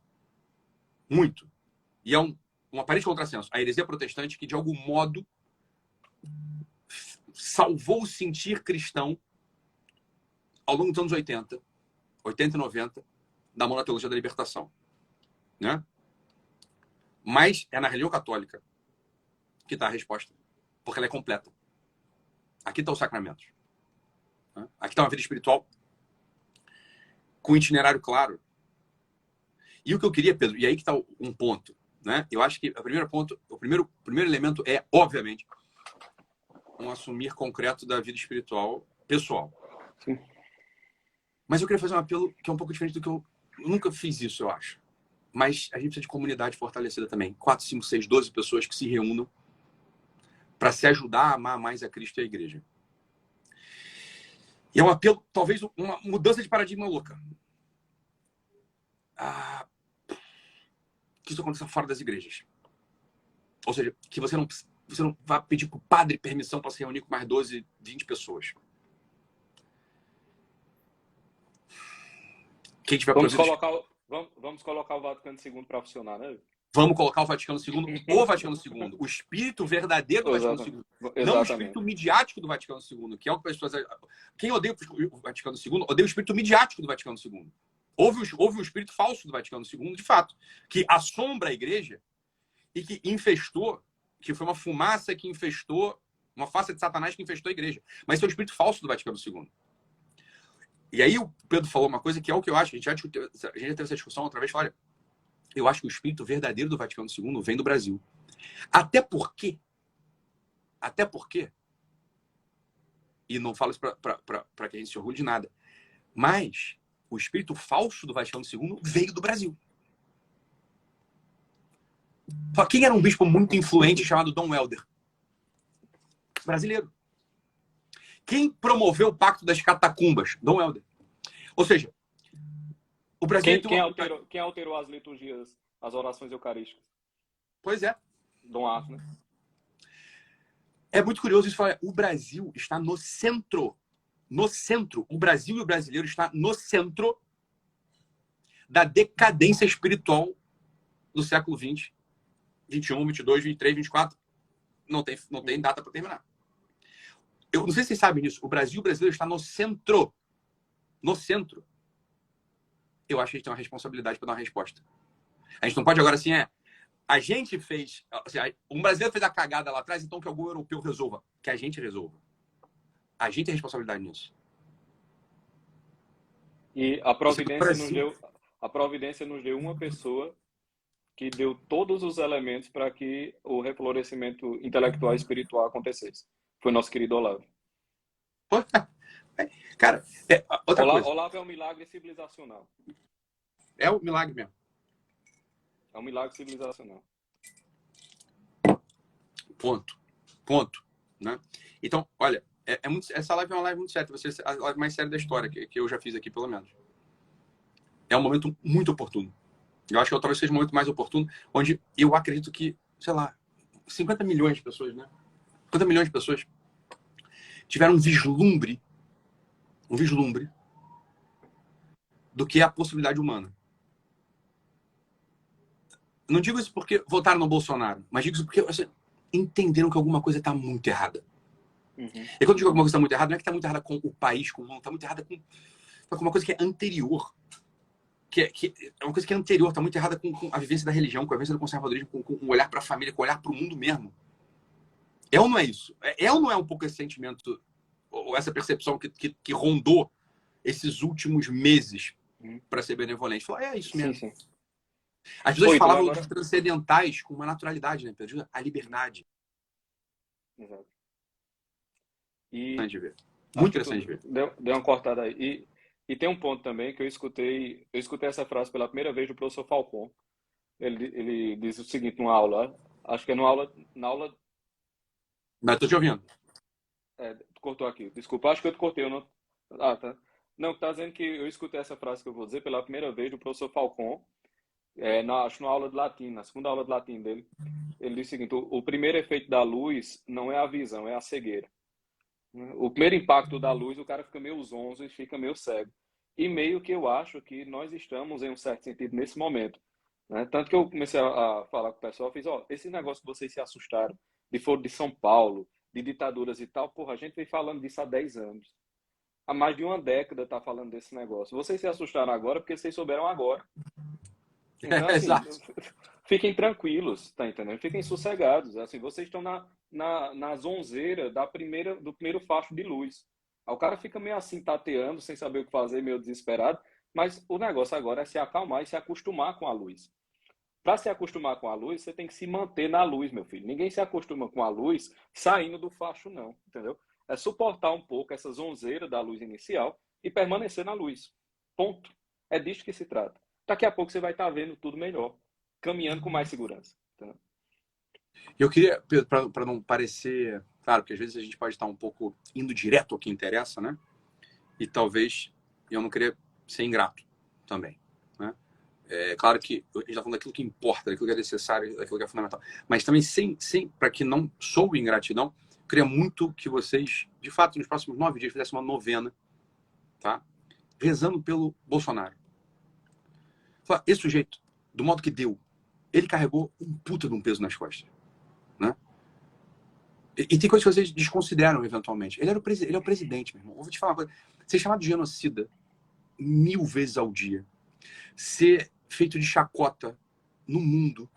muito. E é um aparente contrassenso. A heresia protestante que, de algum modo, salvou o sentir cristão ao longo dos anos 80 e 90, da mão da teologia da libertação. Né? Mas é na religião católica que está a resposta. Porque ela é completa. Aqui estão os sacramentos. Né? Aqui está uma vida espiritual com itinerário claro. E o que eu queria, Pedro, e aí que está um ponto. Né? Eu acho que o primeiro elemento é, obviamente, um assumir concreto da vida espiritual pessoal. Sim. Mas eu queria fazer um apelo que é um pouco diferente do que eu nunca fiz isso, eu acho. Mas a gente precisa de comunidade fortalecida também. 4, 5, 6, 12 pessoas que se reúnam para se ajudar a amar mais a Cristo e a igreja. E é um apelo, talvez, uma mudança de paradigma louca. Que isso aconteça fora das igrejas. Ou seja, que você não vá pedir para o padre permissão para se reunir com mais 12, 20 pessoas. Quem tiver Vamos colocar o Vaticano II para funcionar, né? Vamos colocar o Vaticano II, o Vaticano II, o espírito verdadeiro do Vaticano II. Exatamente. Não o espírito midiático do Vaticano II, que é o que as pessoas... Quem odeia o Vaticano II, odeia o espírito midiático do Vaticano II. Houve um espírito falso do Vaticano II, de fato, que assombra a igreja e que infestou, que foi uma fumaça que infestou, uma face de Satanás que infestou a igreja. Mas esse é o espírito falso do Vaticano II. E aí o Pedro falou uma coisa que é o que eu acho, a gente já teve essa discussão outra vez, olha, eu acho que o espírito verdadeiro do Vaticano II vem do Brasil. Até porque, e não falo isso para que a gente se orgulhe de nada, mas o espírito falso do Vaticano II veio do Brasil. Quem era um bispo muito influente chamado Dom Helder? Brasileiro. Quem promoveu o Pacto das Catacumbas? Dom Helder. Ou seja, o Brasil... Quem alterou as liturgias, as orações eucarísticas? Pois é. Dom Arthur, né? É muito curioso isso. O Brasil está no centro. No centro. O Brasil e o brasileiro está no centro da decadência espiritual do século XX, 21, 22, 23, 24. Não tem data para terminar. Eu não sei se vocês sabem disso. O Brasil e o brasileiro está no centro. No centro. Eu acho que a gente tem uma responsabilidade para dar uma resposta. A gente não pode agora assim, a gente fez... Assim, um brasileiro fez a cagada lá atrás, então que algum europeu resolva. Que a gente resolva. A gente tem responsabilidade nisso. E a providência nos deu uma pessoa que deu todos os elementos para que o reflorescimento intelectual e espiritual acontecesse. Foi nosso querido Olavo. Cara, outra coisa. Olavo é um milagre civilizacional. É o milagre mesmo. É um milagre civilizacional. Ponto. Né? Então, olha, essa live é uma live muito séria. Vai ser a live mais séria da história que eu já fiz aqui, pelo menos. É um momento muito oportuno. Eu acho que talvez seja o momento mais oportuno, onde eu acredito que, sei lá, 50 milhões de pessoas, né? 50 milhões de pessoas tiveram um vislumbre do que é a possibilidade humana. Não digo isso porque votaram no Bolsonaro, mas digo isso porque assim, entenderam que alguma coisa está muito errada. Uhum. E quando eu digo alguma coisa está muito errada, não é que está muito errada com o país, com o mundo, está muito errada com uma coisa que é anterior. Que é uma coisa que é anterior, está muito errada com a vivência da religião, com a vivência do conservadorismo, com o olhar para a família, com o olhar para o mundo mesmo. É ou não é isso? É ou não é um pouco esse sentimento, ou essa percepção que rondou esses últimos meses para ser benevolente? Falar, é isso mesmo. Sim. As pessoas falavam dos transcendentais com uma naturalidade, né, Pedro? A liberdade. Exato. E muito interessante ver. Deu uma cortada aí. E tem um ponto também que eu escutei essa frase pela primeira vez do professor Falcon. Ele diz o seguinte numa aula, acho que é na aula... Mas estou te ouvindo. Cortou aqui, desculpa, acho que eu te cortei. Eu não... Ah, tá. Não, tá dizendo que eu escutei essa frase que eu vou dizer pela primeira vez do professor Falcon, acho na aula de latim, na segunda aula de latim dele. Ele diz o seguinte, o primeiro efeito da luz não é a visão, é a cegueira. O primeiro impacto da luz, o cara fica meio zonzo e fica meio cego. E meio que eu acho que nós estamos, em um certo sentido, nesse momento. Né? Tanto que eu comecei a falar com o pessoal, fiz, esse negócio que vocês se assustaram, de Foro de São Paulo, de ditaduras e tal, porra, a gente vem falando disso há 10 anos. Há mais de uma década tá falando desse negócio. Vocês se assustaram agora porque vocês souberam agora. Então, assim, fiquem tranquilos, tá entendendo? Fiquem sossegados. Assim, vocês estão na zonzeira do primeiro facho de luz. Aí o cara fica meio assim, tateando, sem saber o que fazer, meio desesperado. Mas o negócio agora é se acalmar e se acostumar com a luz. Para se acostumar com a luz, você tem que se manter na luz, meu filho. Ninguém se acostuma com a luz saindo do facho, não. Entendeu? É suportar um pouco essa zonzeira da luz inicial e permanecer na luz. Ponto. É disso que se trata. Daqui a pouco você vai estar vendo tudo melhor, caminhando com mais segurança. Entendeu? Eu queria, Pedro, para não parecer... Claro, porque às vezes a gente pode estar um pouco indo direto ao que interessa, né? E talvez eu não queria ser ingrato também, né? É claro que a gente está falando daquilo que importa, daquilo que é necessário, daquilo que é fundamental. Mas também, para que não soube ingratidão, eu queria muito que vocês, de fato, nos próximos 9 dias, fizessem uma novena, tá? Rezando pelo Bolsonaro. Esse sujeito, do modo que deu, ele carregou um puta de um peso nas costas, né? E tem coisas que vocês desconsideram eventualmente. Ele é o presidente, meu irmão. Eu vou te falar uma coisa. Ser chamado de genocida 1000 vezes ao dia, ser feito de chacota no mundo,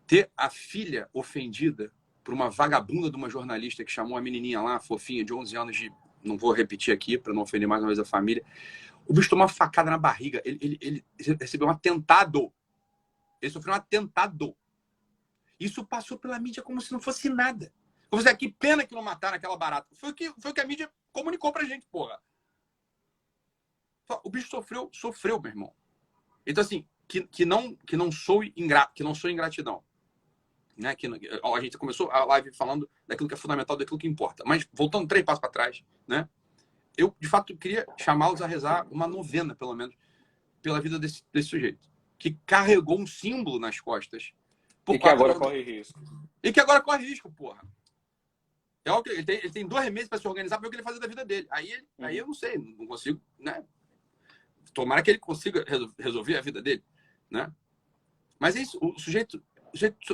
ter a filha ofendida por uma vagabunda de uma jornalista que chamou a menininha lá, fofinha, de 11 anos, não vou repetir aqui para não ofender mais uma vez a família. O bicho tomou uma facada na barriga. Ele recebeu um atentado. Ele sofreu um atentado. Isso passou pela mídia como se não fosse nada. Como se que pena que não mataram aquela barata. Foi o que a mídia comunicou pra gente, porra. O bicho sofreu, meu irmão. Então, assim, que não sou ingratidão. Né? A gente começou a live falando daquilo que é fundamental, daquilo que importa. Mas, voltando 3 passos para trás, né? Eu, de fato, queria chamá-los a rezar uma novena, pelo menos, pela vida desse sujeito. Que carregou um símbolo nas costas. E que agora corre risco. E que agora corre risco, porra. Ele tem 2 meses para se organizar para ver o que ele fazer da vida dele. Aí eu não sei, não consigo, né? Tomara que ele consiga resolver a vida dele, né? Mas é isso, o sujeito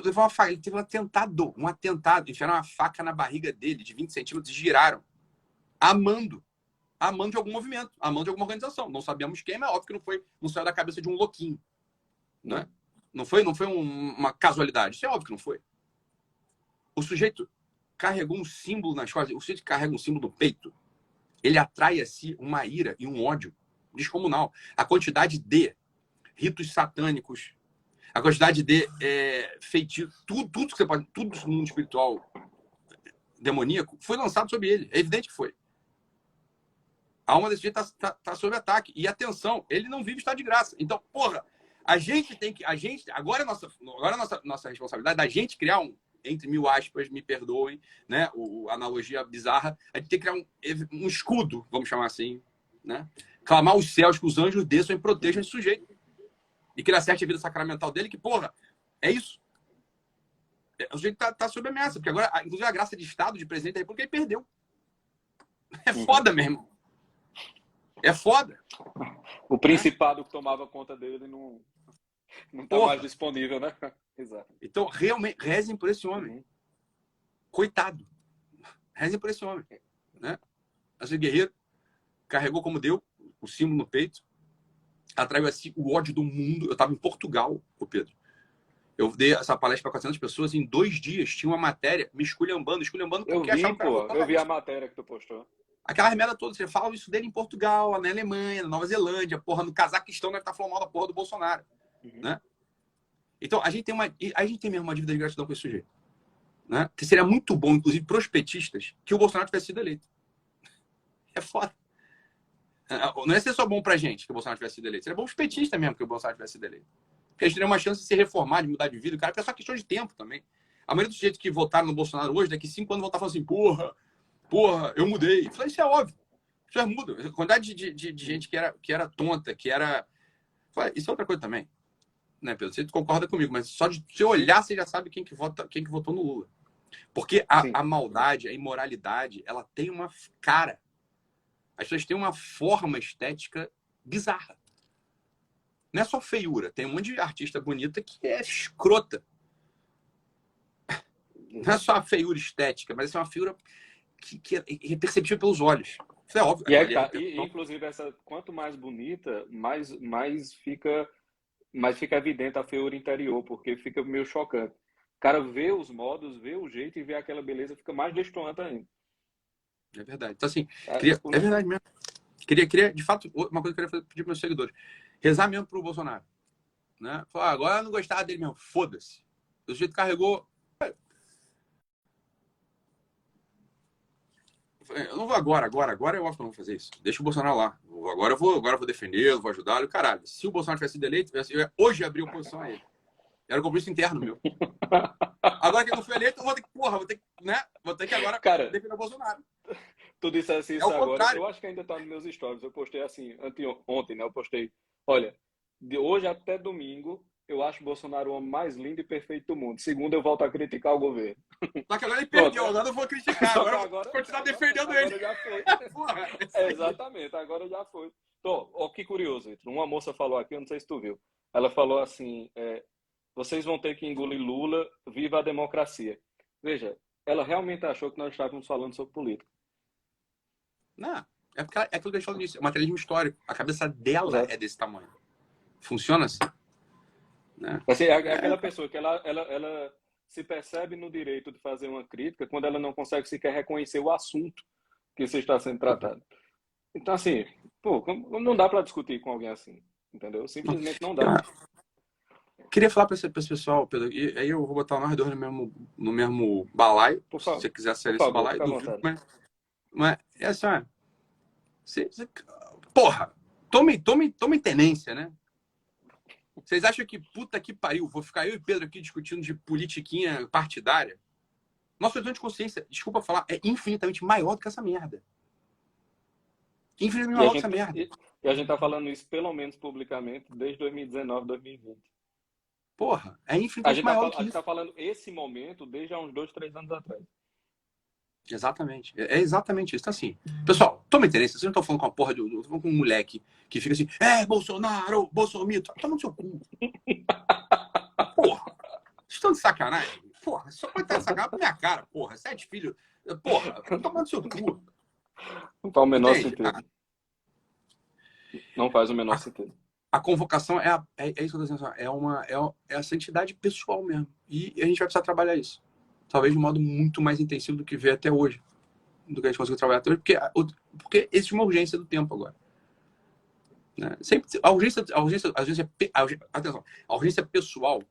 levou ele teve um atentado, enfiaram uma faca na barriga dele de 20 centímetros e giraram. Amando de algum movimento, amando de alguma organização. Não sabíamos quem, mas óbvio que não saiu da cabeça de um louquinho, né? Não foi uma casualidade, isso é óbvio que não foi. O sujeito carregou um símbolo nas costas, o sujeito que carrega um símbolo no peito, ele atrai a si uma ira e um ódio descomunal. A quantidade de ritos satânicos, a quantidade de feitiços, tudo que você pode, tudo no mundo espiritual demoníaco foi lançado sobre ele. É evidente que foi. A alma desse jeito tá sob ataque. E atenção, ele não vive estado de graça. Então, porra, A gente tem que. Agora é nossa responsabilidade da gente criar entre mil aspas, me perdoem, né? A analogia bizarra. A gente tem que criar um escudo, vamos chamar assim, né? Clamar os céus que os anjos desçam e protejam esse sujeito. E que ele acerte a vida sacramental dele, que, porra, é isso. O sujeito tá sob ameaça, porque agora, inclusive, a graça de Estado, de presidente da República, ele perdeu. É foda mesmo. É foda. O principado que tomava conta dele não tá mais disponível, né? Exato. Então, realmente, rezem por esse homem. Coitado. Rezem por esse homem. Né? Esse guerreiro carregou como deu, o símbolo no peito, atraiu assim o ódio do mundo. Eu estava em Portugal, o Pedro. Eu dei essa palestra para 400 pessoas. Em 2 dias tinha uma matéria me esculhambando porque achavam que eu vi a matéria que tu postou. Aquela merda toda, você fala isso dele em Portugal, na Alemanha, na Nova Zelândia, porra, no Cazaquistão deve estar falando mal da porra do Bolsonaro. Né? Então, a gente tem mesmo uma dívida de gratidão com esse sujeito. Né? Que seria muito bom, inclusive, para os petistas, que o Bolsonaro tivesse sido eleito. É foda. Não ia ser só bom pra gente que o Bolsonaro tivesse sido eleito. Seria bom os petistas mesmo que o Bolsonaro tivesse sido eleito. Porque a gente teria uma chance de se reformar, de mudar de vida. Cara, porque é só questão de tempo também. A maioria dos sujeitos que votaram no Bolsonaro hoje, daqui 5 anos vão estar falando assim, porra, eu mudei. Eu falei, isso é óbvio. Isso é muda. A quantidade de gente que era tonta, que era... Isso é outra coisa também. Né, Pedro? Você concorda comigo, mas só de você olhar, você já sabe quem que votou no Lula. Porque a maldade, a imoralidade, ela tem uma cara. As pessoas têm uma forma estética bizarra. Não é só feiura. Tem um monte de artista bonita que é escrota. Não é só a feiura estética, mas é uma feiura que é perceptível pelos olhos. Isso é óbvio. Inclusive, quanto mais bonita, mais fica evidente a feiura interior, porque fica meio chocante. O cara vê os modos, vê o jeito e vê aquela beleza, fica mais destoante ainda. É verdade. Então, assim, é verdade mesmo. Queria, de fato, uma coisa que eu queria pedir para meus seguidores. Rezar mesmo pro Bolsonaro. Né? Falar, agora eu não gostava dele mesmo. Foda-se. O sujeito carregou... Eu não vou agora eu acho que eu não vou fazer isso. Deixa o Bolsonaro lá. Agora eu vou defendê-lo, vou ajudá-lo. Caralho, se o Bolsonaro tivesse sido eleito, eu ia hoje abrir oposição a ele. Era um compromisso interno meu. Agora que ele não foi eleito, eu vou ter que agora defender o Bolsonaro. Tu dissesse isso agora. Eu acho que ainda tá nos meus stories. Eu postei assim, ontem, né? Eu postei, olha, de hoje até domingo, eu acho o Bolsonaro o homem mais lindo e perfeito do mundo. Segundo, eu volto a criticar o governo. Só que agora ele perdeu, agora eu vou criticar. Agora eu vou continuar defendendo ele. Já foi. Exatamente, agora já foi. Então, que curioso, Vitor. Uma moça falou aqui, eu não sei se tu viu. Ela falou assim, vocês vão ter que engolir Lula, viva a democracia. Veja, ela realmente achou que nós estávamos falando sobre política. Não, é porque é aquilo que a gente falou disso, é materialismo histórico. A cabeça dela é desse tamanho. Funciona assim. Né? Assim, aquela pessoa que ela se percebe no direito de fazer uma crítica quando ela não consegue sequer reconhecer o assunto que você está sendo tratado. Então, assim, não dá para discutir com alguém assim, entendeu? Simplesmente não dá. Queria falar para esse pessoal, Pedro, e aí eu vou botar nós dois no mesmo balaio, se você quiser sair desse balaio. Mas é assim, porra, tome tenência, né? Vocês acham que, puta que pariu, vou ficar eu e Pedro aqui discutindo de politiquinha partidária? Nosso exame de consciência, desculpa falar, é infinitamente maior do que essa merda. Infinitamente maior do que essa merda. E a gente tá falando isso, pelo menos publicamente, desde 2019, 2020. Porra, é infinitamente maior do que isso. A gente tá falando esse momento desde há uns 2, 3 anos atrás. Exatamente. É exatamente isso. Então, assim, pessoal, toma interesse. Vocês não estão falando com uma porra eu tô falando com um moleque que fica assim, Bolsonaro, Bolsomito. Toma no seu cu. Porra. Vocês estão de sacanagem? Porra, só pode estar de sacanagem pra minha cara, porra. 7 filhos. Porra, toma no seu cu. Não faz o menor sentido. Não faz o menor sentido. A convocação é isso que eu tô dizendo. É a santidade pessoal mesmo. E a gente vai precisar trabalhar isso. Talvez de um modo muito mais intensivo do que veio até hoje. Do que a gente conseguiu trabalhar até hoje. Porque existe uma urgência do tempo agora. Né? Sempre, a urgência pessoal,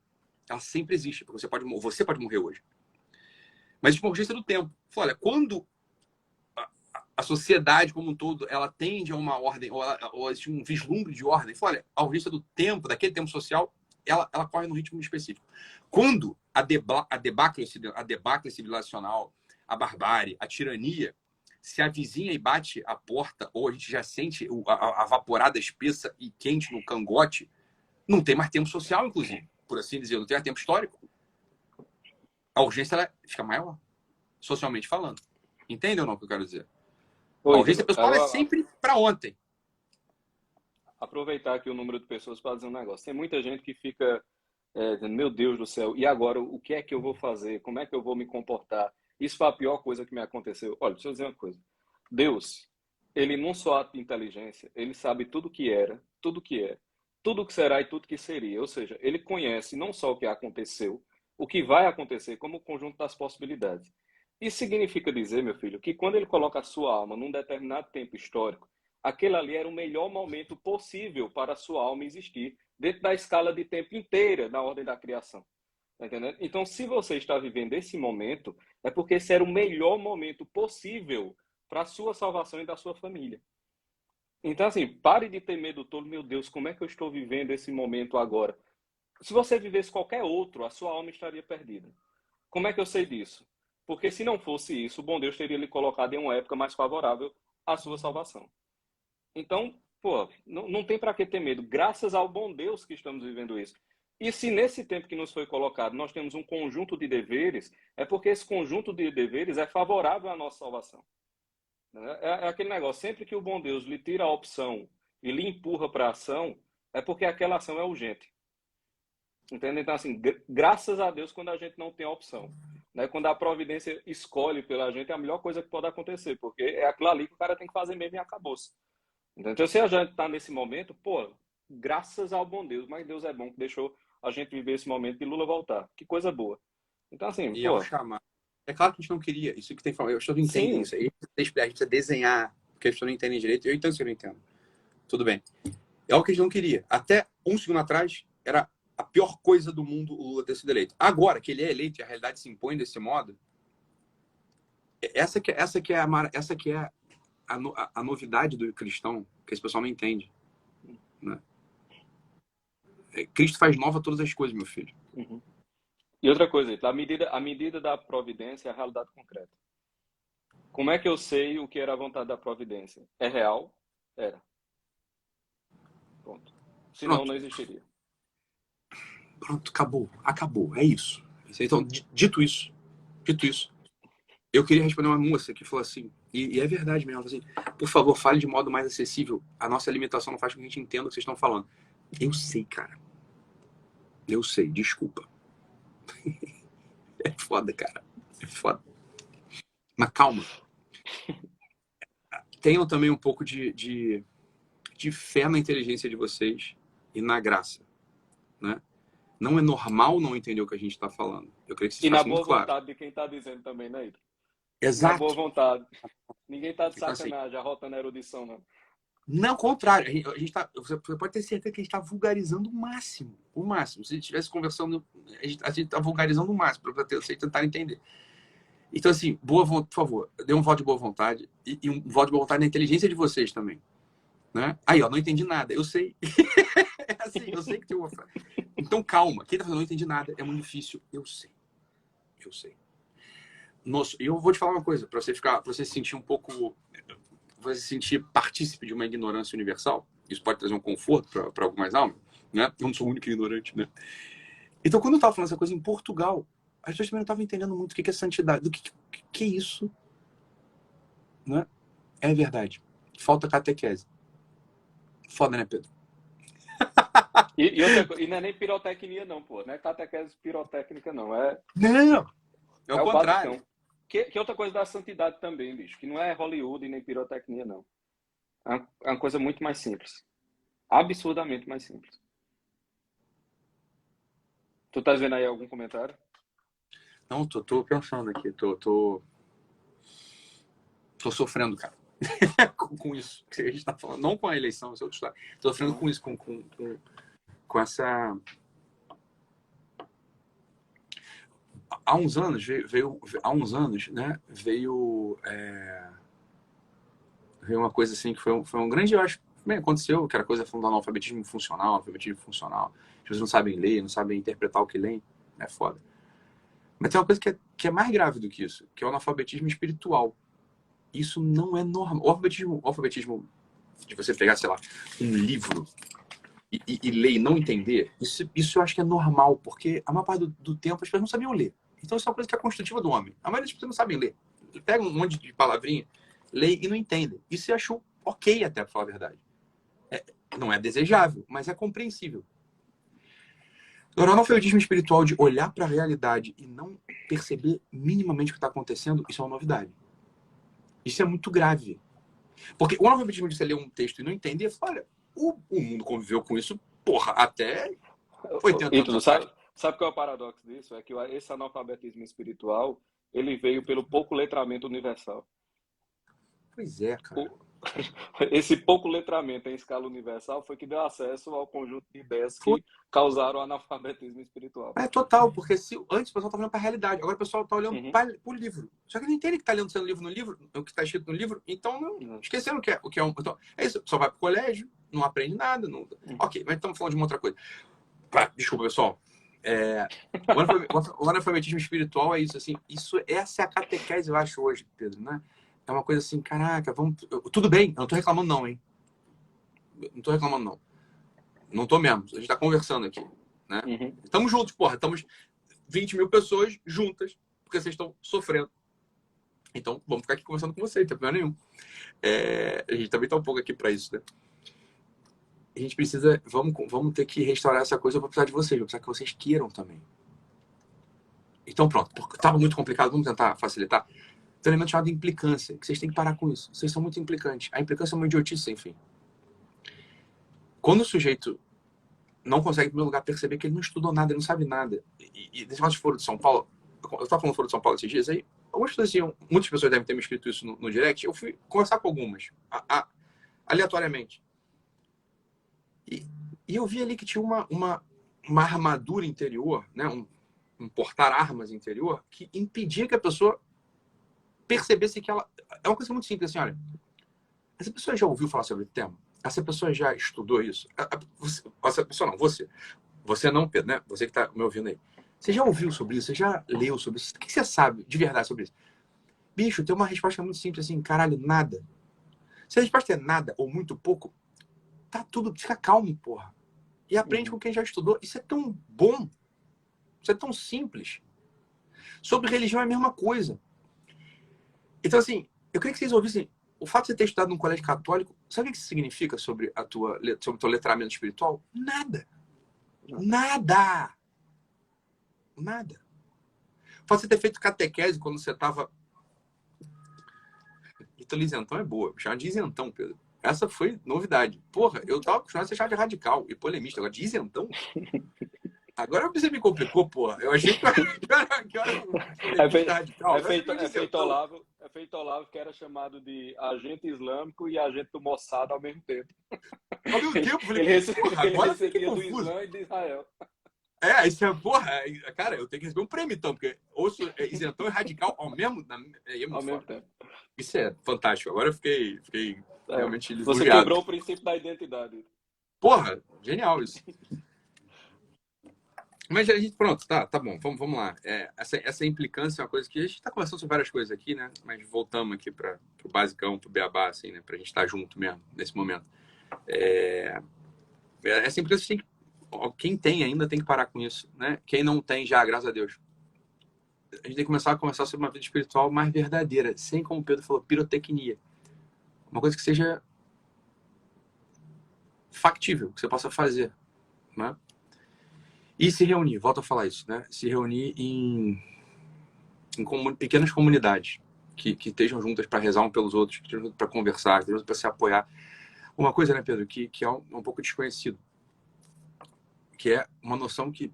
ela sempre existe. Porque você pode morrer hoje. Mas existe uma urgência do tempo. Olha, quando a sociedade como um todo, ela tende a uma ordem, ou existe um vislumbre de ordem. Fala, olha, a urgência do tempo, daquele tempo social, ela corre num ritmo específico. Quando a debacle civilizacional, a barbárie, a tirania, se avizinha e bate a porta, ou a gente já sente a vaporada espessa e quente no cangote, não tem mais tempo social, inclusive, por assim dizer, não tem mais tempo histórico. A urgência ela fica maior, socialmente falando. Entende ou não o que eu quero dizer? A urgência pessoal é sempre para ontem. Aproveitar aqui o número de pessoas para dizer um negócio. Tem muita gente que fica dizendo, meu Deus do céu, e agora o que é que eu vou fazer? Como é que eu vou me comportar? Isso foi a pior coisa que me aconteceu. Olha, deixa eu dizer uma coisa. Deus, ele não só ato de inteligência, ele sabe tudo que era, tudo que é, tudo que será e tudo que seria. Ou seja, ele conhece não só o que aconteceu, o que vai acontecer, como o conjunto das possibilidades. Isso significa dizer, meu filho, que quando ele coloca a sua alma num determinado tempo histórico, aquele ali era o melhor momento possível para a sua alma existir, dentro da escala de tempo inteira da ordem da criação. Tá entendendo? Então, se você está vivendo esse momento, é porque esse era o melhor momento possível para a sua salvação e da sua família. Então, assim, pare de ter medo todo. Meu Deus, como é que eu estou vivendo esse momento agora? Se você vivesse qualquer outro, a sua alma estaria perdida. Como é que eu sei disso? Porque se não fosse isso, o bom Deus teria lhe colocado em uma época mais favorável à sua salvação. Então, pô, não tem para que ter medo. Graças ao bom Deus que estamos vivendo isso. E se nesse tempo que nos foi colocado nós temos um conjunto de deveres, é porque esse conjunto de deveres é favorável à nossa salvação. É aquele negócio, sempre que o bom Deus lhe tira a opção e lhe empurra para a ação, é porque aquela ação é urgente. Entende? Então, assim, graças a Deus quando a gente não tem a opção. Né? Quando a providência escolhe pela gente, é a melhor coisa que pode acontecer, porque é aquilo ali que o cara tem que fazer mesmo e acabou-se. Então, se a gente está nesse momento, pô, graças ao bom Deus, mas Deus é bom que deixou a gente viver esse momento de Lula voltar. Que coisa boa. Então, assim, E pô... ao chamar. É claro que a gente não queria. Isso que tem que falar. Eu estou entendendo isso aí. A gente precisa desenhar, porque as pessoas não entendem direito. Eu entendo que eu não entendo. Tudo bem. É o que a gente não queria. Até um segundo atrás, era a pior coisa do mundo o Lula ter sido eleito. Agora que ele é eleito e a realidade se impõe desse modo, essa que é a novidade do cristão, que esse pessoal não entende. Né? Cristo faz nova todas as coisas, meu filho. Uhum. E outra coisa, a medida da providência é a realidade concreta. Como é que eu sei o que era a vontade da providência? É real? Era. Ponto. Senão não existiria. Pronto, acabou. É isso. Então, dito isso, eu queria responder uma moça que falou assim, e é verdade mesmo, assim, por favor, fale de modo mais acessível. A nossa limitação não faz com que a gente entenda o que vocês estão falando. Eu sei, cara. Eu sei, desculpa. É foda, cara. É foda. Mas calma. Tenham também um pouco de fé na inteligência de vocês e na graça. Né? Não é normal não entender o que a gente está falando. Eu creio que isso E na fica boa muito claro. vontade de quem está dizendo também, né, Ito? Exato. Na boa vontade. Ninguém está de Então, sacanagem, arrotando a erudição, não. Não, ao contrário. Você pode ter certeza que a gente está vulgarizando o máximo. O máximo. Se a gente estivesse conversando, a gente está vulgarizando o máximo para vocês tentarem entender. Então, assim, por favor, dê um voto de boa vontade e um voto de boa vontade na inteligência de vocês também. Né? Aí, ó, não entendi nada. Eu sei. É assim, eu sei que tem uma... Então, calma. Quem tá falando, não entendi nada. É muito difícil. Eu sei. E eu vou te falar uma coisa, para você se sentir um pouco... Você se sentir partícipe de uma ignorância universal. Isso pode trazer um conforto para algumas almas. Né? Eu não sou o único ignorante, né? Então, quando eu estava falando essa coisa em Portugal, as pessoas também não estavam entendendo muito o que é santidade, do que é isso. Né? É verdade. Falta catequese. Foda, né, Pedro? E não é nem pirotecnia, não, pô. Não é catequese pirotécnica, não. Não! É o contrário. Basicão. Que outra coisa da santidade também, bicho. Que não é Hollywood e nem pirotecnia, não. É uma coisa muito mais simples. Absurdamente mais simples. Tu tá vendo aí algum comentário? Não, tô pensando aqui. Tô sofrendo, cara. com isso que a gente tá falando. Não com a eleição, isso é outra história. Tô sofrendo com isso, com essa... Há uns anos, né, veio veio uma coisa assim que foi um grande, eu acho, bem, aconteceu, que era coisa falando do analfabetismo funcional, alfabetismo funcional. As pessoas não sabem ler, não sabem interpretar o que leem. É foda. Mas tem uma coisa que é mais grave do que isso, que é o analfabetismo espiritual. Isso não é normal. O alfabetismo de você pegar, sei lá, um livro e ler e não entender, isso eu acho que é normal, porque a maior parte do tempo as pessoas não sabiam ler. Então isso é uma coisa que é constitutiva do homem. A maioria das pessoas não sabem ler. Pega um monte de palavrinha, lê e não entendem. Isso eu acho ok até, pra falar a verdade. Não é desejável, mas é compreensível. O analfabetismo espiritual de olhar para a realidade e não perceber minimamente o que está acontecendo, isso é uma novidade. Isso é muito grave. Porque o analfabetismo de você ler um texto e não entender, olha, o mundo conviveu com isso, porra, até 80 anos atrás. Sabe qual é o paradoxo disso? É que esse analfabetismo espiritual, ele veio pelo pouco letramento universal. Pois é, cara. Esse pouco letramento em escala universal foi que deu acesso ao conjunto de ideias que causaram o analfabetismo espiritual. É total, porque antes o pessoal estava olhando para a realidade, agora o pessoal está olhando para o livro. Só que não entende que está lendo sendo livro no livro, o que está escrito no livro, então esquecendo o que é um. Então, é isso, só vai para o colégio, não aprende nada. Não... Ok, mas estamos falando de uma outra coisa. Desculpa, pessoal. O analfabetismo espiritual é isso, assim. Essa é a catequese, eu acho, hoje, Pedro, né? É uma coisa assim, caraca, tudo bem, eu não tô reclamando não, hein? Não tô reclamando não. Não tô mesmo, a gente tá conversando aqui, né? Estamos juntos, porra, estamos 20 mil pessoas juntas, porque vocês estão sofrendo. Então, vamos ficar aqui conversando com vocês, não tem problema nenhum. A gente também tá um pouco aqui para isso, né? A gente precisa, vamos ter que restaurar essa coisa, eu vou precisar de vocês, vou precisar que vocês queiram também. Então pronto, porque tava muito complicado, vamos tentar facilitar. Tem um elemento chamado implicância, que vocês têm que parar com isso. Vocês são muito implicantes. A implicância é uma idiotice, enfim. Quando o sujeito não consegue, em primeiro lugar, perceber que ele não estudou nada, ele não sabe nada. E nesse caso de Foro de São Paulo, eu estava falando do Foro de São Paulo esses dias, aí algumas pessoas muitas pessoas devem ter me escrito isso no direct, eu fui conversar com algumas, aleatoriamente. E eu vi ali que tinha uma armadura interior, né? um portar armas interior, que impedia que a pessoa percebesse que ela... É uma coisa muito simples, assim, olha. Essa pessoa já ouviu falar sobre o tema? Essa pessoa já estudou isso? Essa pessoa não, você. Você não, Pedro, né? Você que está me ouvindo aí. Você já ouviu sobre isso? Você já leu sobre isso? O que você sabe de verdade sobre isso? Bicho, tem uma resposta muito simples assim, caralho, nada. Se a resposta é nada ou muito pouco, tá tudo, fica calmo, porra. E aprende com quem já estudou. Isso é tão bom. Isso é tão simples. Sobre religião é a mesma coisa. Então, assim, eu queria que vocês ouvissem. O fato de você ter estudado num colégio católico, sabe o que isso significa sobre o teu letramento espiritual? Nada. Nada. Nada. O fato de você ter feito catequese quando você estava... Então, isentão é boa. Chama de isentão, Pedro. Essa foi novidade. Porra, eu tava acostumado a ser chamado de radical e polemista. Agora, de isentão? Agora você me complicou, porra. Eu achei que era radical. É feito Olavo, que era chamado de agente islâmico e agente do Mossad ao mesmo tempo. Ao mesmo tempo, ele recebia do Islã e de Israel. Isso é, porra, cara, eu tenho que receber um prêmio, então, porque ouço isentão e radical ao mesmo tempo. Isso é fantástico. Agora eu fiquei realmente lisonjeado. Você quebrou o princípio da identidade. Porra, genial isso. Mas a gente, pronto, tá bom, vamos lá. Essa implicância é uma coisa que a gente está conversando sobre várias coisas aqui, né? Mas voltamos aqui para o basicão, para o beabá, assim, né? Para a gente estar junto mesmo, nesse momento. Essa implicância quem tem ainda tem que parar com isso, né? Quem não tem já, graças a Deus. A gente tem que começar a conversar sobre uma vida espiritual mais verdadeira, sem, como o Pedro falou, pirotecnia. Uma coisa que seja factível, que você possa fazer, né? E se reunir, volto a falar isso, né? Se reunir em pequenas comunidades que estejam juntas para rezar um pelos outros, que estejam juntas para conversar, que estejam juntas para se apoiar. Uma coisa, né, Pedro, que é um pouco desconhecido, que é uma noção que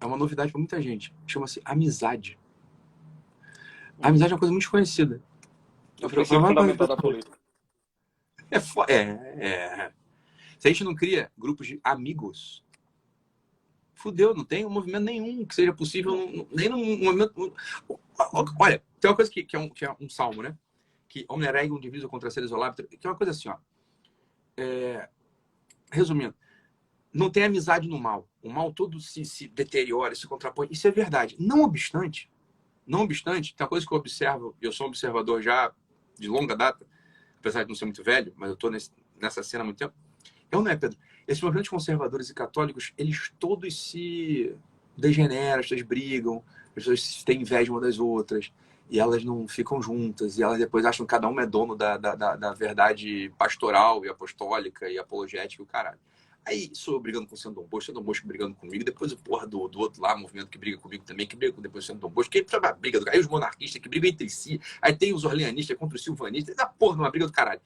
é uma novidade para muita gente. Chama-se amizade. A amizade é uma coisa muito desconhecida. É o princípio fundamental da política. Se a gente não cria grupos de amigos, fudeu, não tem um movimento nenhum que seja possível, nem num movimento... Olha, tem uma coisa que é um salmo, né? que Omneregum um diviso contra seres isolados, que é uma coisa assim, ó. Resumindo, não tem amizade no mal. O mal todo se deteriora, se contrapõe. Isso é verdade. Não obstante, tem uma coisa que eu observo, e eu sou um observador já de longa data, apesar de não ser muito velho, mas eu estou nessa cena há muito tempo. Não é, Pedro? Esses movimentos conservadores e católicos, eles todos se degeneram, as pessoas brigam, as pessoas têm inveja umas das outras, e elas não ficam juntas, e elas depois acham que cada um é dono da verdade pastoral e apostólica e apologética e o caralho. Aí sou eu brigando com o Santo Dom Bosco brigando comigo, depois o porra do outro lá, movimento que briga comigo também, que briga depois do Santo Dom Bosco, que é uma briga do caralho, aí os monarquistas que brigam entre si, aí tem os orleanistas contra os silvanistas, a porra numa briga do caralho.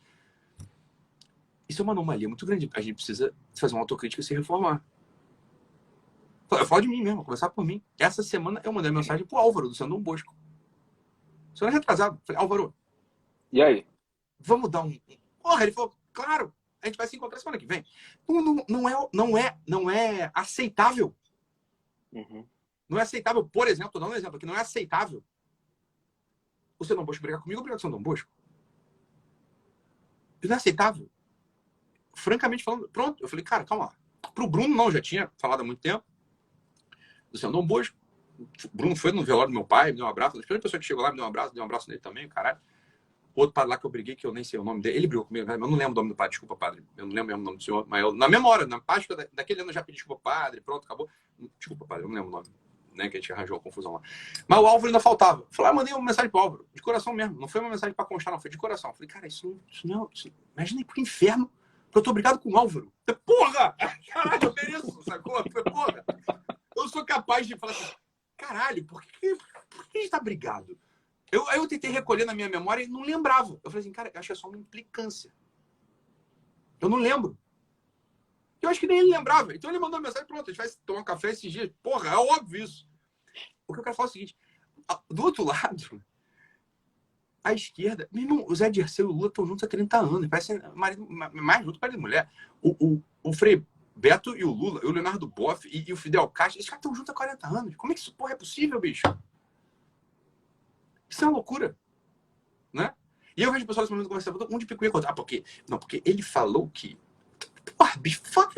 Isso é uma anomalia muito grande, a gente precisa fazer uma autocrítica e se reformar. Eu falo de mim mesmo, começar por mim. Essa semana eu mandei mensagem pro Álvaro, do Santo Dom Bosco. Semana retrasado. Falei, Álvaro, E aí? vamos dar um... Porra, ele falou, claro, a gente vai se encontrar semana que vem. Não é aceitável. Uhum. Não é aceitável, por exemplo, tô dando um exemplo aqui, não é aceitável o Santo Dom Bosco brigar comigo ou brigar com o Santo Dom Bosco. Isso não é aceitável. Francamente falando, pronto. Eu falei, cara, calma lá. Pro Bruno, não, já tinha falado há muito tempo. Do Santo Dom Bosco. O Bruno foi no velório do meu pai, me deu um abraço. A primeira pessoa que chegou lá me deu um abraço nele também, caralho. Outro padre lá que eu briguei, que eu nem sei o nome dele. Ele brigou comigo, mas eu não lembro o nome do padre. Desculpa, padre. Eu não lembro o nome do senhor. Mas eu, na memória, na Páscoa daquele ano eu já pedi desculpa, padre. Pronto, acabou. Desculpa, padre. Eu não lembro o nome. Né, que a gente arranjou uma confusão lá. Mas o Álvaro ainda faltava. Falei, mandei uma mensagem pro Álvaro. De coração mesmo. Não foi uma mensagem pra constar, não. Foi de coração. Falei, cara, isso não... Imagina ir pro inferno porque eu tô brigado com o Álvaro. Porra! Caralho, eu mereço, sacou? Porra! Eu sou capaz de falar assim, caralho, por que a gente tá brigado? Aí eu tentei recolher na minha memória e não lembrava. Eu falei assim, cara, eu acho que é só uma implicância. Eu não lembro. Eu acho que nem ele lembrava. Então ele mandou uma mensagem, pronto, a gente vai tomar um café esses dias. Porra, é óbvio isso. O que eu quero falar é o seguinte, do outro lado, a esquerda, meu irmão, o Zé Dirceu e o Lula estão juntos há 30 anos. Parece mais junto para de mulher. O Frei Beto e o Lula, o Leonardo Boff e o Fidel Castro, esses caras estão juntos há 40 anos. Como é que isso, porra, é possível, bicho? Isso é uma loucura, né? E eu vejo pessoas nesse momento conversando, todo mundo de picuinha contra. Porque ele falou que... Porra, bicho, não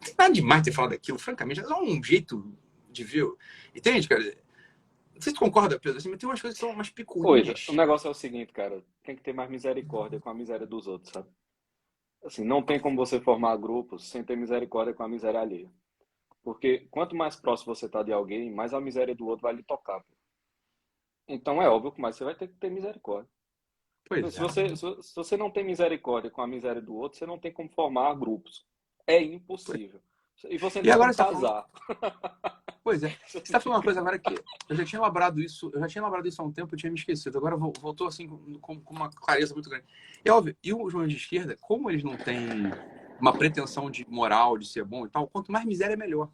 tem nada demais ter falado aquilo, francamente. É só um jeito de ver. Entende, cara? Não sei se tu concorda, Pedro, assim, mas tem umas coisas que são umas picuinhas. O negócio é o seguinte, cara. Tem que ter mais misericórdia com a miséria dos outros, sabe? Assim, não tem como você formar grupos sem ter misericórdia com a miséria alheia. Porque quanto mais próximo você tá de alguém, mais a miséria do outro vai lhe tocar. Pô. Então é óbvio que mais você vai ter que ter misericórdia. Pois Se você não tem misericórdia com a miséria do outro, você não tem como formar grupos. É impossível. E você não agora tem casar. Pois é. Você está falando uma coisa agora que eu já tinha elaborado isso há um tempo, eu tinha me esquecido. Agora voltou assim com uma clareza muito grande. É óbvio, e os jovens de esquerda, como eles não têm uma pretensão de moral, de ser bom e tal, quanto mais miséria, melhor.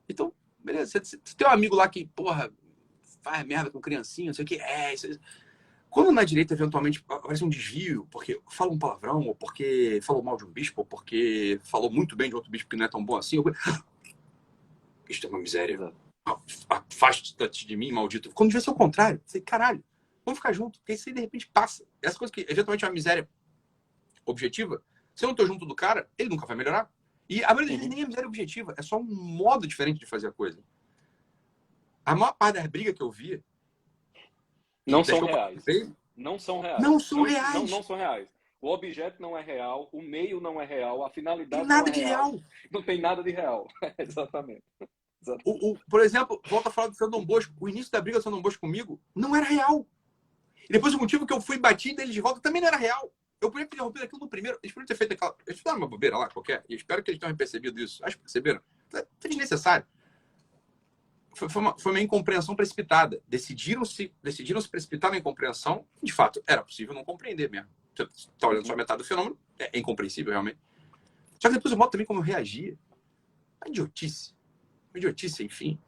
Então, beleza, você tem um amigo lá que, porra, faz merda com criancinha, não sei o que, isso. Quando na direita, eventualmente, aparece um desvio, porque fala um palavrão, ou porque falou mal de um bispo, ou porque falou muito bem de outro bispo que não é tão bom assim, isto é uma miséria. Afaste-te de mim, maldito. Quando devia ser o contrário, você, caralho, vamos ficar juntos, porque isso aí de repente passa. Essa coisa que eventualmente é uma miséria objetiva, se eu não tô junto do cara, ele nunca vai melhorar. E a maioria das vezes nem é miséria objetiva, é só um modo diferente de fazer a coisa. A maior parte das brigas que eu via não são reais. Não são reais. Não são reais. Não são reais. O objeto não é real, o meio não é real, a finalidade não é de real. Não tem nada de real. Exatamente. Por exemplo, volta a falar do Santo Dom Bosco. O início da briga do Santo Dom Bosco comigo não era real. E depois o motivo que eu fui batido dele de volta também não era real. Eu podia ter interrompido aquilo no primeiro. Eles podiam ter feito aquela... Eles fizeram uma bobeira lá qualquer. E espero que eles tenham percebido isso. Acho que perceberam. Foi desnecessário. Foi uma incompreensão precipitada. Decidiram se precipitar na incompreensão. De fato, era possível não compreender mesmo. Você está olhando só a metade do fenômeno. É incompreensível, realmente. Só que depois o modo também como eu reagia. Uma idiotice. Enfim.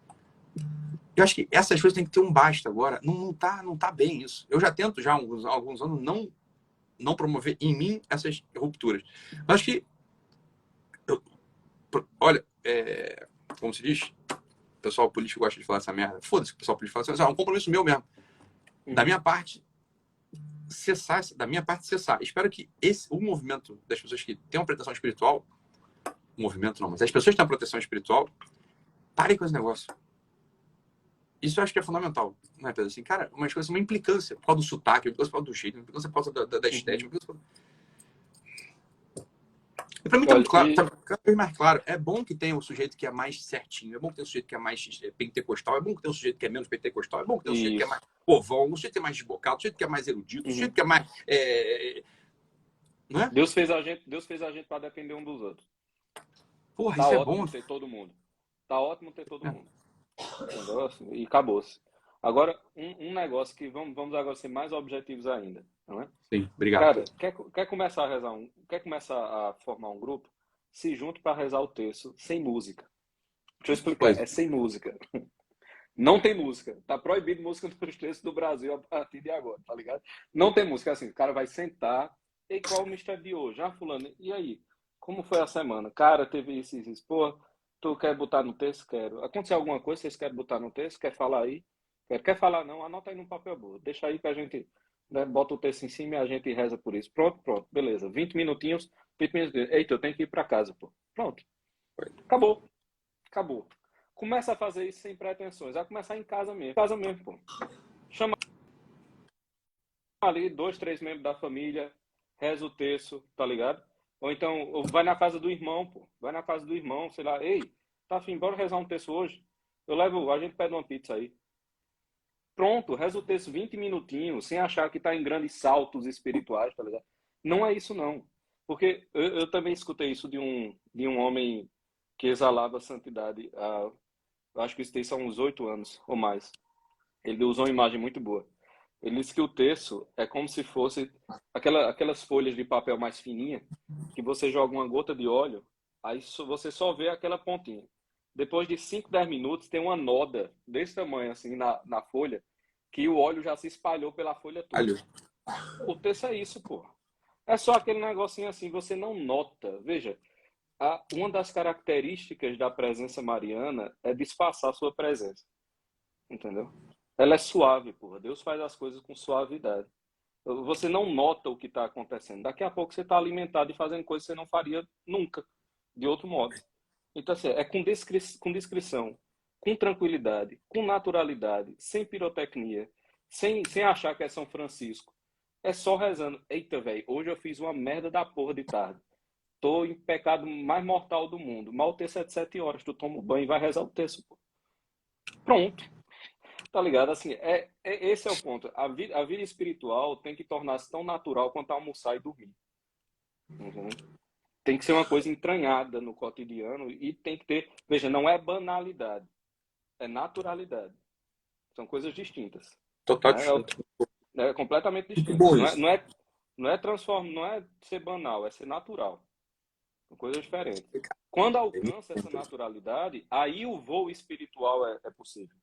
Eu acho que essas coisas tem que ter um basta agora. Não tá bem isso. Eu já tento já há alguns anos não promover em mim essas rupturas. Mas acho que... olha, como se diz... O pessoal político gosta de falar essa merda. Foda-se que o pessoal político fala assim, é um compromisso meu mesmo. Da minha parte, cessar, da minha parte, cessar. Espero que o movimento das pessoas que têm uma proteção espiritual, o movimento não, mas as pessoas que têm uma proteção espiritual, parem com esse negócio. Isso eu acho que é fundamental. Não é, Pedro? Assim, cara, uma implicância por causa do sotaque, uma implicância por causa do jeito, uma implicância por causa da estética, uma implicância por... E pra mim tá muito claro, tá cada vez mais claro. É bom que tenha um sujeito que é mais certinho, é bom que tenha um sujeito que é mais pentecostal, é bom que tenha um sujeito que é menos pentecostal, é bom que tenha um sujeito que é mais povão, um sujeito que é mais desbocado, um sujeito que é mais erudito, um sujeito que é mais... Não é? Deus fez a gente para depender um dos outros. Porra, tá isso é ótimo bom. ter todo mundo. Tá ótimo ter todo mundo. Entendeu? E acabou-se. Agora, um negócio que vamos agora ser mais objetivos ainda. Não é? Sim, obrigado. Cara, quer começar a rezar quer começar a formar um grupo? Se junte para rezar o terço sem música. Deixa eu explicar, é sem música. Não tem música. Tá proibido música nos terços do Brasil a partir de agora, tá ligado? Não tem música. Assim, o cara vai sentar. E qual o mistério de hoje? Fulano, e aí? Como foi a semana? Cara, teve isso. Pô, tu quer botar no texto? Quero. Aconteceu alguma coisa? Vocês querem botar no texto? Quer falar aí? Quer falar? Não, anota aí no papel boa. Deixa aí que a gente, né, bota o texto em cima e a gente reza por isso. Pronto, beleza. 20 minutinhos. Eita, eu tenho que ir para casa, pô. Pronto. Acabou. Começa a fazer isso sem pretensões. Vai começar em casa mesmo. Casa mesmo, pô. Chama ali 2, 3 membros da família, reza o terço, tá ligado? Ou então, vai na casa do irmão, pô. Vai na casa do irmão, sei lá. Ei, tá afim, bora rezar um terço hoje? A gente pede uma pizza aí. Pronto, reza o terço 20 minutinhos, sem achar que tá em grandes saltos espirituais, tá ligado? Não é isso, não. Porque eu também escutei isso de um homem que exalava santidade. Acho que isso tem só uns 8 anos ou mais. Ele usou uma imagem muito boa. Ele disse que o terço é como se fosse aquelas folhas de papel mais fininha, que você joga uma gota de óleo, aí você só vê aquela pontinha. Depois de 5, 10 minutos, tem uma noda desse tamanho, assim, na folha, que o óleo já se espalhou pela folha toda. O terço é isso, pô. É só aquele negocinho assim, você não nota. Veja, uma das características da presença mariana é disfarçar a sua presença. Entendeu? Ela é suave, porra. Deus faz as coisas com suavidade. Você não nota o que está acontecendo. Daqui a pouco você está alimentado e fazendo coisas que você não faria nunca, de outro modo. Então, assim, é com discrição, com tranquilidade, com naturalidade, sem pirotecnia, sem achar que é São Francisco. É só rezando. Eita, velho, hoje eu fiz uma merda da porra de tarde. Tô em pecado mais mortal do mundo. Mal o terço é de 7 horas. Tu toma um banho e vai rezar o terço, pô. Pronto. Tá ligado? Assim, esse é o ponto. A vida espiritual tem que tornar-se tão natural quanto almoçar e dormir. Uhum. Tem que ser uma coisa entranhada no cotidiano e tem que ter... Veja, não é banalidade. É naturalidade. São coisas distintas. Total distinto. É completamente distinto. Não é ser banal, é ser natural. São coisas diferentes. Quando alcança essa naturalidade, aí o voo espiritual é possível.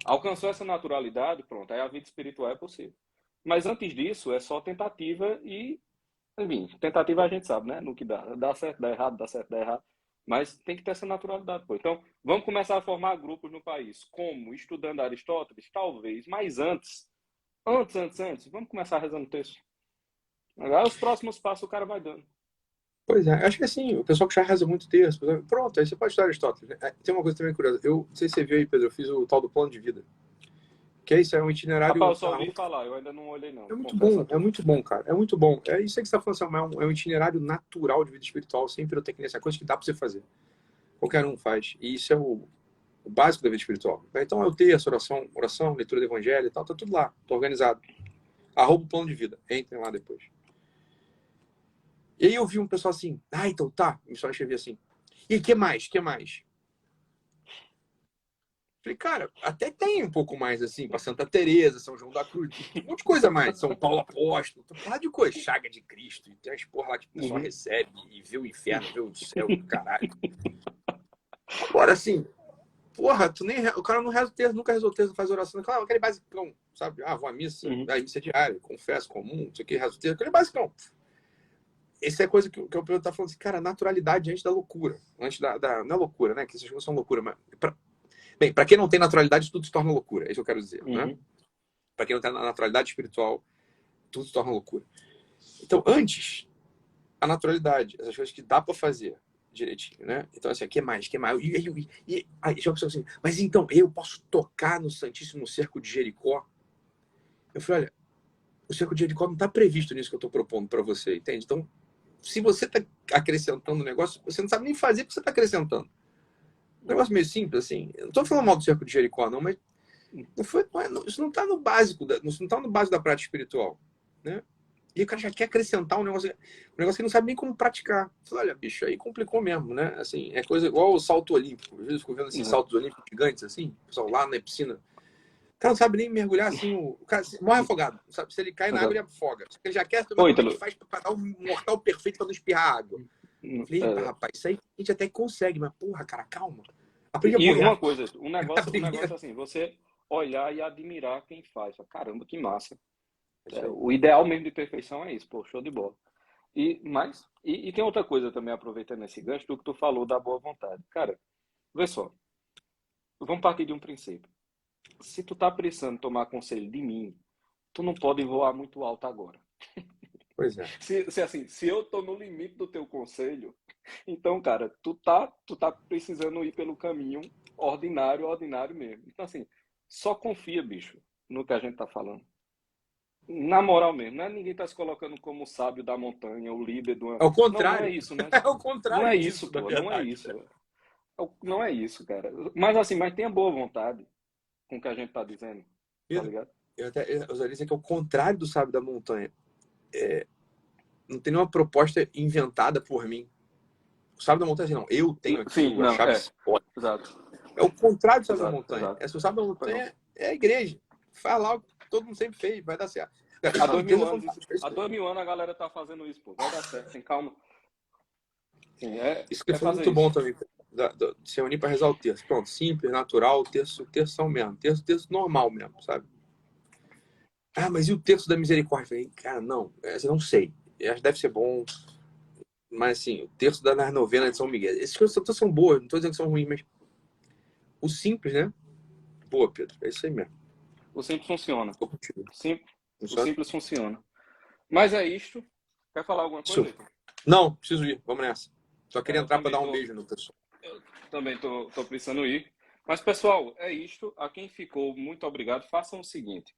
Alcançou essa naturalidade, pronto, aí a vida espiritual é possível. Mas antes disso, é só tentativa e, enfim, tentativa a gente sabe, né? No que dá. Dá certo, dá errado, dá certo, dá errado. Mas tem que ter essa naturalidade, pô. Então, vamos começar a formar grupos no país. Como? Estudando Aristóteles? Talvez. Mas antes, vamos começar rezando o texto. Agora, os próximos passos o cara vai dando. Pois é, acho que assim, o pessoal que já reza muito texto, pronto, aí você pode estudar Aristóteles. Né? Tem uma coisa também curiosa, eu não sei se você viu aí, Pedro, eu fiz o tal do plano de vida. Que é isso, é um itinerário... Rapaz, eu só ouvi falar, eu ainda não olhei não. É muito bom, cara, é muito bom. É isso aí que você está falando, é um itinerário natural de vida espiritual, sem pirotecnia, essa coisa que dá para você fazer. Qualquer um faz. E isso é o básico da vida espiritual. Então é o texto, oração, leitura do evangelho e tal, tá tudo lá, tá organizado. @ plano de vida, entrem lá depois. E aí eu vi um pessoal assim, então tá, me só escrevi assim. E que mais? Falei, cara, até tem um pouco mais assim, para Santa Teresa, São João da Cruz, um monte de coisa mais, São Paulo Apóstolo, lá de coisa, Chaga de Cristo, e tem as porra lá que o pessoal recebe e vê o inferno, vê o céu, caralho. Agora assim, porra, o cara não reza o texto, nunca rezou o texto, não faz oração, claro, aquele basicão, sabe? Vou à missa, missa diária, confesso, comum, não sei o que, rezo o texto, aquele basicão. Essa é a coisa que o Pedro tá falando assim, cara, naturalidade antes da loucura. Antes da não é loucura, né? Que essas coisas são loucura, mas... Pra quem não tem naturalidade, tudo se torna loucura. É isso que eu quero dizer, né? Pra quem não tem naturalidade espiritual, tudo se torna loucura. Então, antes, a naturalidade, essas coisas que dá para fazer direitinho, né? Então, assim, o que mais? E aí já pensou assim, mas então, eu posso tocar no Santíssimo Cerco de Jericó? Eu falei, olha, o Cerco de Jericó não está previsto nisso que eu estou propondo para você, entende? Então, se você está acrescentando um negócio, você não sabe nem fazer o que você está acrescentando. Um negócio meio simples, assim. Eu não estou falando mal do Cerco de Jericó, não, mas isso não está no básico, isso não está no básico da prática espiritual, né? E o cara já quer acrescentar um negócio que ele não sabe nem como praticar. Eu falei, olha, bicho, aí complicou mesmo, né? Assim, é coisa igual o salto olímpico. Às vezes eu fico vendo assim, saltos olímpicos gigantes, assim, o pessoal lá na piscina. O cara não sabe nem mergulhar, assim, o cara morre afogado. Sabe? Se ele cai na água, ele afoga. Ele já quer saber como é que faz para dar um mortal perfeito para não espirrar água. Eu falei, eita, rapaz, isso aí a gente até consegue, mas porra, cara, calma. Aprende a boiar. E uma coisa, um negócio assim, você olhar e admirar quem faz. Caramba, que massa. O ideal mesmo de perfeição é isso, pô, show de bola. E tem outra coisa também, aproveitando esse gancho, do que tu falou da boa vontade. Cara, vê só, vamos partir de um princípio. Se tu tá precisando tomar conselho de mim, tu não pode voar muito alto agora. Pois é. Se eu tô no limite do teu conselho, então, cara, tu tá precisando ir pelo caminho ordinário mesmo. Então, assim, só confia, bicho, no que a gente tá falando. Na moral mesmo, não é ninguém tá se colocando como o sábio da montanha, o líder do... É o contrário. Não é isso, mas... É o contrário. Não é isso, pô, não é isso. Não é isso, cara. Mas assim, tenha boa vontade com o que a gente tá dizendo, tá ligado? Eu usaria dizer que é o contrário do sábio da montanha. Não tem nenhuma proposta inventada por mim. O sábio da montanha, assim, não, eu tenho aqui a chave. Exato. É o contrário do sábio da montanha. O sábio da montanha é a igreja. Faz lá o que todo mundo sempre fez, vai dar certo. Há 2000 anos a galera tá fazendo isso, pô. Vai dar certo, tem calma. Sim, isso que foi muito bom também. De se unir para rezar o terço. Pronto, simples, natural, terço mesmo. Terço normal mesmo, sabe? Ah, mas e o terço da misericórdia? Eu falei, cara, não, eu não sei. Deve ser bom. Mas assim, o terço da novena de São Miguel. Essas coisas são boas, não estou dizendo que são ruins, mas o simples, né? Boa, Pedro, é isso aí mesmo. O simples funciona. O simples funciona. Mas é isto. Quer falar alguma coisa? Não, preciso ir. Vamos nessa. Só queria entrar para dar um beijo no pessoal. Eu também tô precisando ir. Mas, pessoal, é isto. A quem ficou, muito obrigado. Façam o seguinte.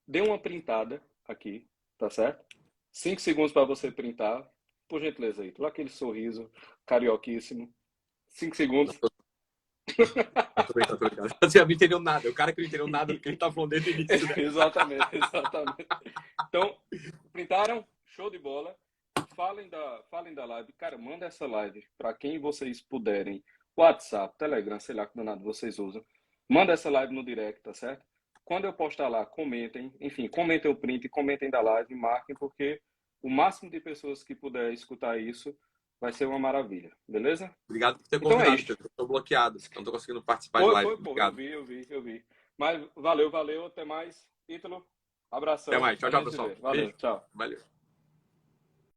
Dê uma printada aqui, tá certo? 5 segundos para você printar. Por gentileza, aí. Aquele sorriso carioquíssimo. 5 segundos. Tô brincando. Você não entendeu nada. O cara que não entendeu nada do que ele tá falando desde o início. Né? Exatamente. Então, printaram? Show de bola. Falem da live. Cara, manda essa live para quem vocês puderem. WhatsApp, Telegram, sei lá que danado vocês usam. Manda essa live no direct, tá certo? Quando eu postar lá, comentem. Enfim, comentem o print, comentem da live, marquem, porque o máximo de pessoas que puder escutar isso vai ser uma maravilha, beleza? Obrigado por ter convidado. Estou bloqueado, não estou conseguindo participar de live. Obrigado. Eu vi. Mas valeu, até mais. Ítalo, abração. Até mais, tchau, pessoal. Valeu, tchau. Valeu.